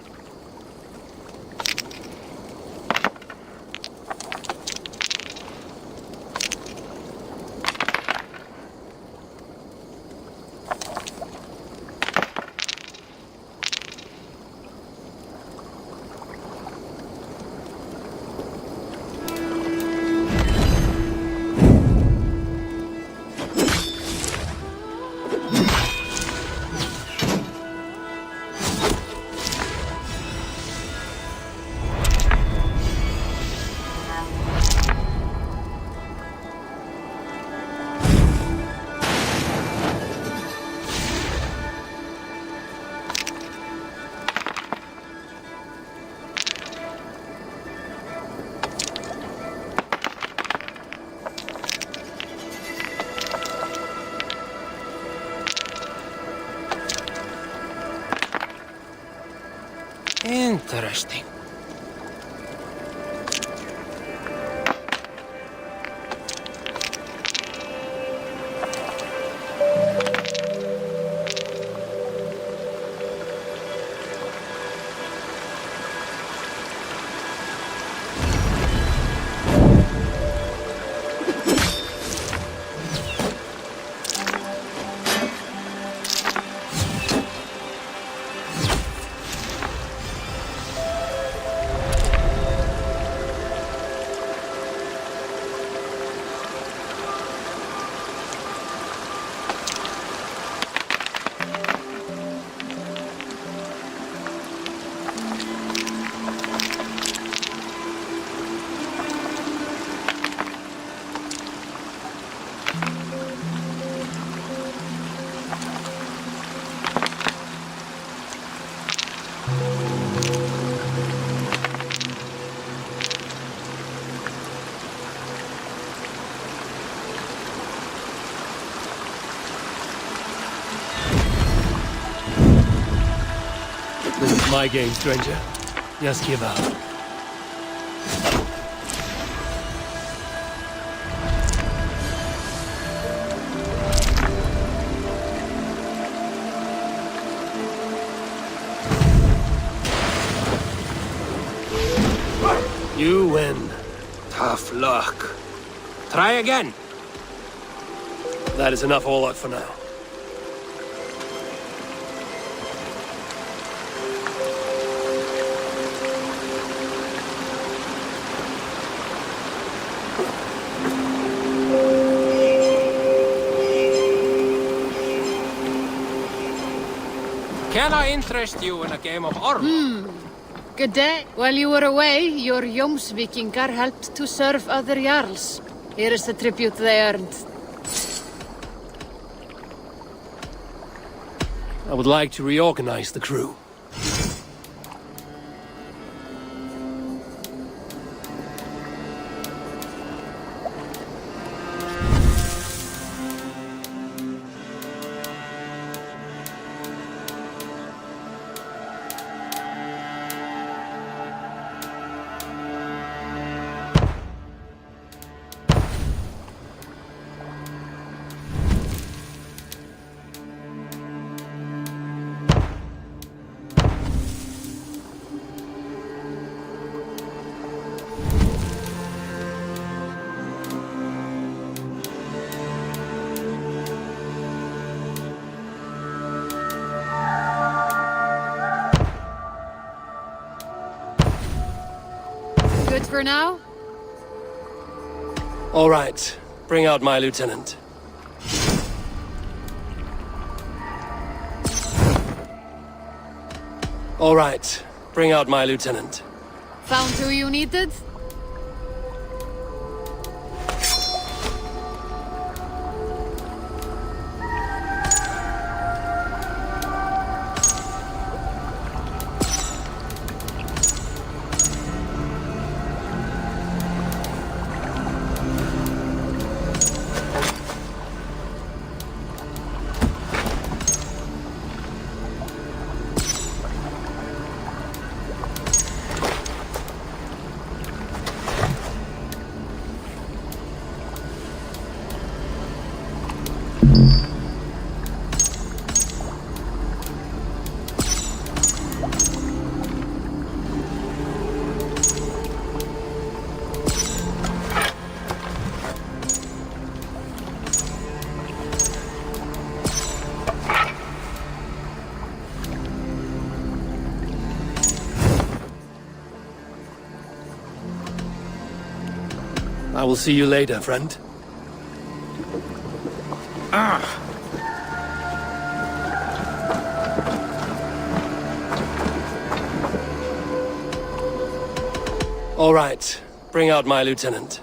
Interesting. This is my game, stranger. Just give up. You win. Tough luck. Try again. That is enough all out for now. Can I interest you in a game of armor? Good day. While you were away, your Jomsvikingar helped to serve other Jarls. Here is the tribute they earned. I would like to reorganize the crew. Good for now? All right. Bring out my lieutenant. All right. Bring out my lieutenant. Found who you needed? I will see you later, friend. All right. Bring out my lieutenant.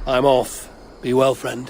I'm off. Be well, friend.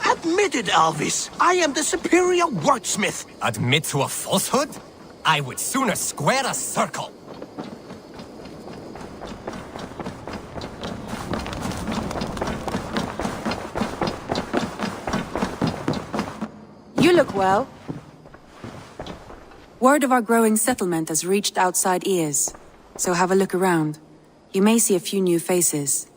Admitted, Alvis. I am the superior wordsmith. Admit to a falsehood? I would sooner square a circle. You look well. Word of our growing settlement has reached outside ears, so have a look around. You may see a few new faces.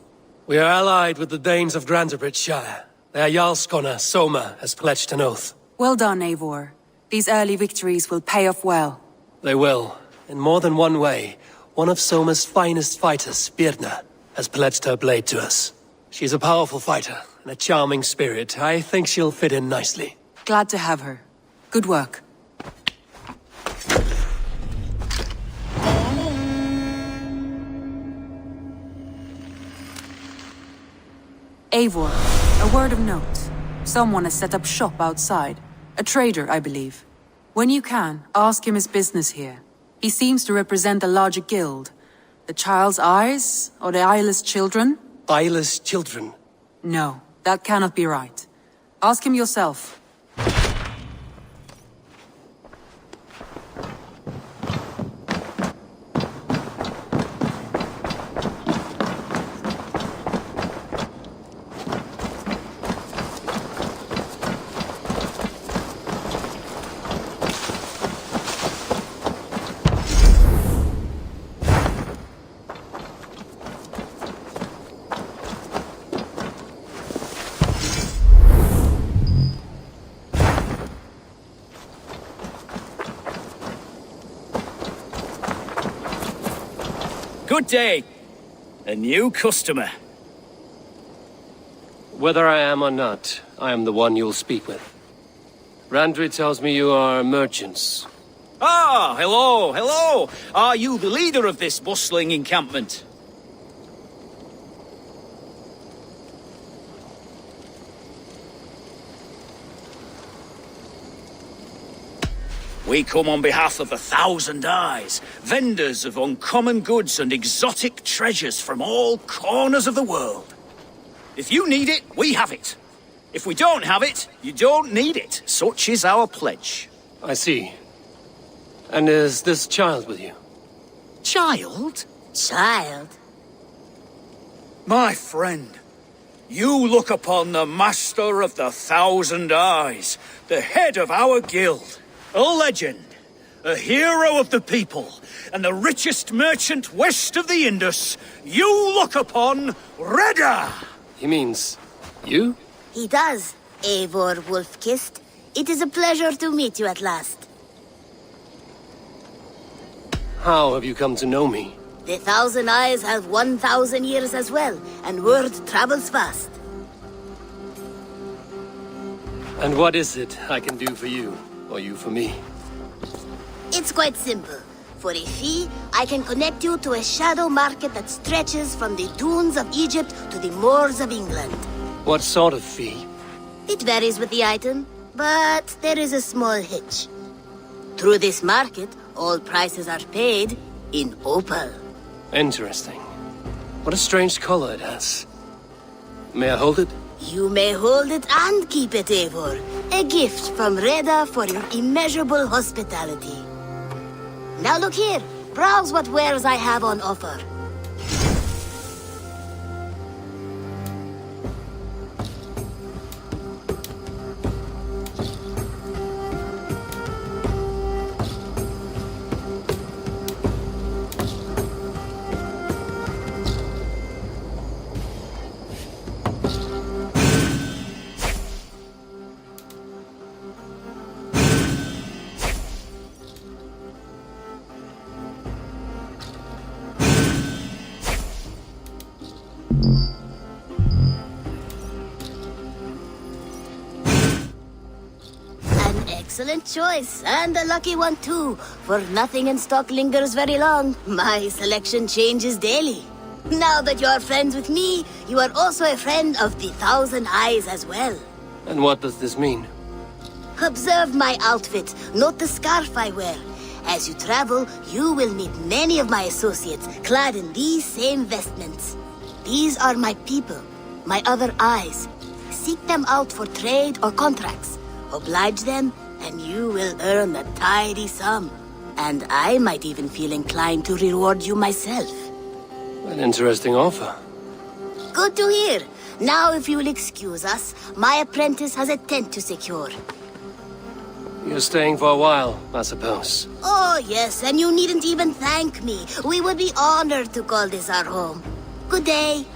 We are allied with the Danes of Granderbridge Shire. Their Jarlskona, Soma, has pledged an oath. Well done, Eivor. These early victories will pay off well. They will. In more than one way. One of Soma's finest fighters, Birna, has pledged her blade to us. She's a powerful fighter and a charming spirit. I think she'll fit in nicely. Glad to have her. Good work. Eivor, a word of note. Someone has set up shop outside. A trader, I believe. When you can, ask him his business here. He seems to represent a larger guild. The Child's Eyes, or the Eyeless Children? Eyeless Children? No, that cannot be right. Ask him yourself. Good day. A new customer. Whether I am or not, I am the one you'll speak with. Randri tells me you are merchants. Ah, hello, hello. Are you the leader of this bustling encampment? We come on behalf of 1,000 Eyes, vendors of uncommon goods and exotic treasures from all corners of the world. If you need it, we have it. If we don't have it, you don't need it. Such is our pledge. I see. And is this child with you? Child? Child? My friend, you look upon the master of the 1,000 Eyes, the head of our guild. A legend, a hero of the people, and the richest merchant west of the Indus. You look upon Reda! He means... you? He does, Eivor Wolf-Kissed. It is a pleasure to meet you at last. How have you come to know me? The Thousand Eyes have 1,000 years as well, and word travels fast. And what is it I can do for you, or you for me? It's quite simple. For a fee, I can connect you to a shadow market that stretches from the dunes of Egypt to the moors of England. What sort of fee? It varies with the item, but there is a small hitch. Through this market, all prices are paid in opal. Interesting. What a strange color it has. May I hold it? You may hold it and keep it, Eivor. A gift from Reda for your immeasurable hospitality. Now look here. Browse what wares I have on offer. Excellent choice, and a lucky one too, for nothing in stock lingers very long. My selection changes daily. Now that you're friends with me, you are also a friend of the Thousand Eyes as well. And what does this mean? Observe my outfit, note the scarf I wear. As you travel, you will meet many of my associates, clad in these same vestments. These are my people, my other eyes. Seek them out for trade or contracts. Oblige them, and you will earn a tidy sum. And I might even feel inclined to reward you myself. An interesting offer. Good to hear. Now, if you will excuse us, my apprentice has a tent to secure. You're staying for a while, I suppose. Oh, yes, and you needn't even thank me. We would be honored to call this our home. Good day.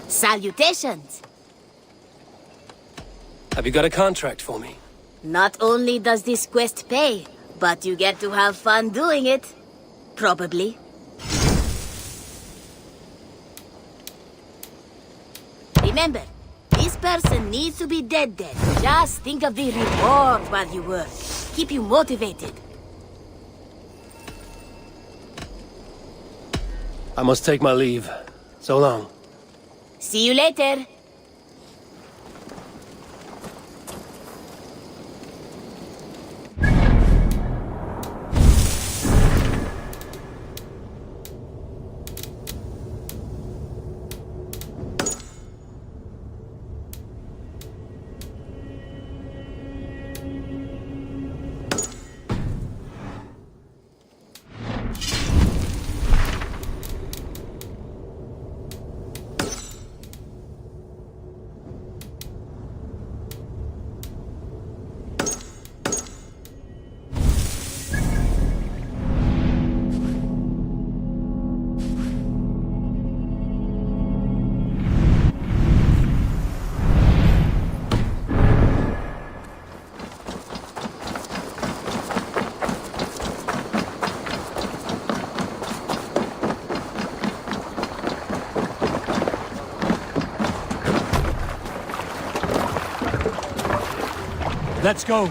Salutations! Have you got a contract for me? Not only does this quest pay, but you get to have fun doing it. Probably. Remember, this person needs to be dead. Just think of the reward while you work. Keep you motivated. I must take my leave. So long. See you later. Let's go.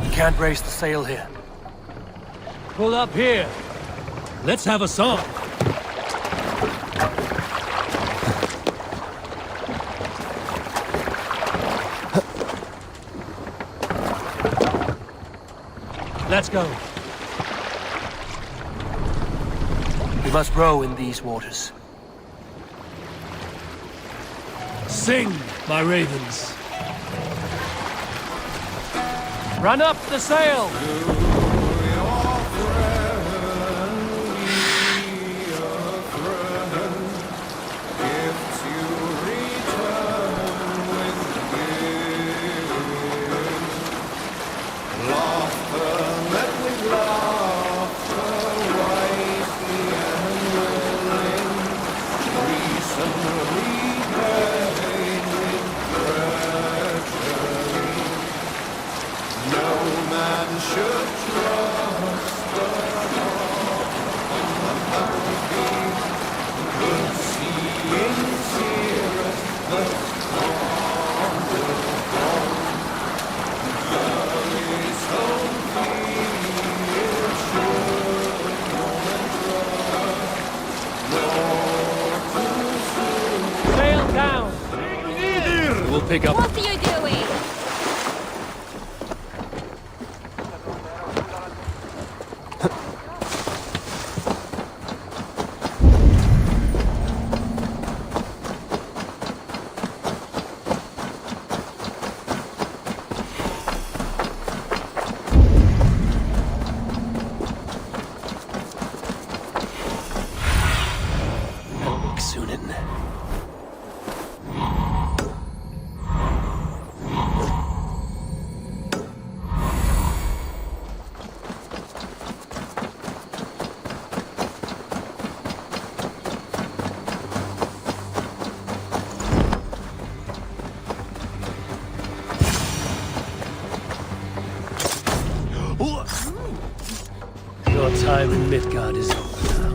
You can't raise the sail here. Pull up here. Let's have a song. Let's go. We must row in these waters. Sing, my ravens. Run up the sail! Pick up. What are you doing? Your time in Midgard is over now.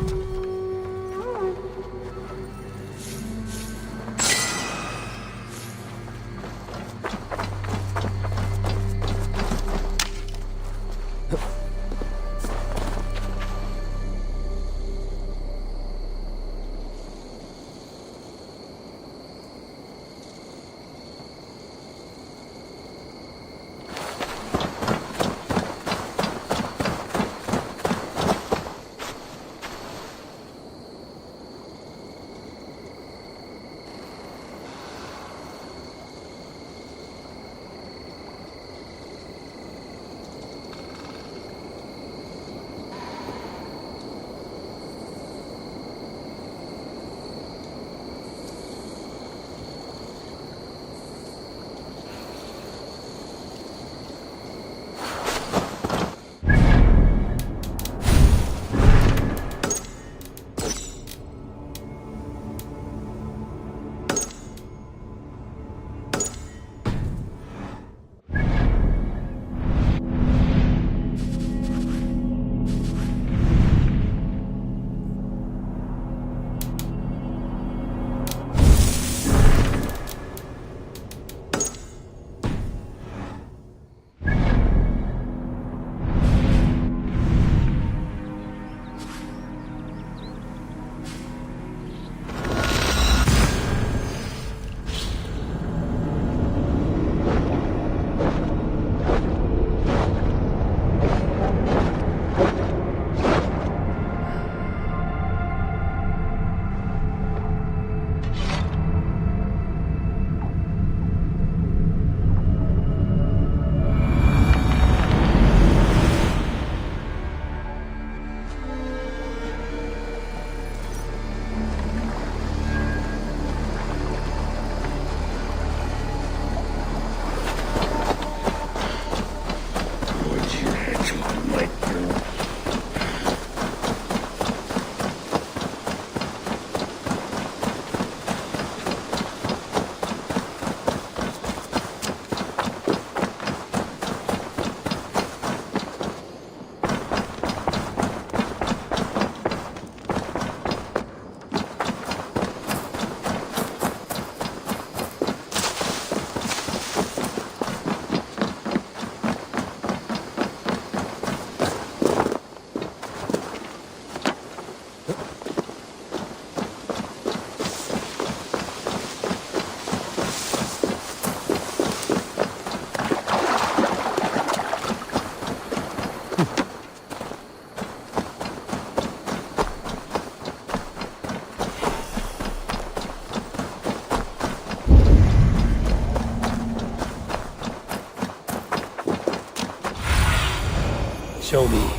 know me.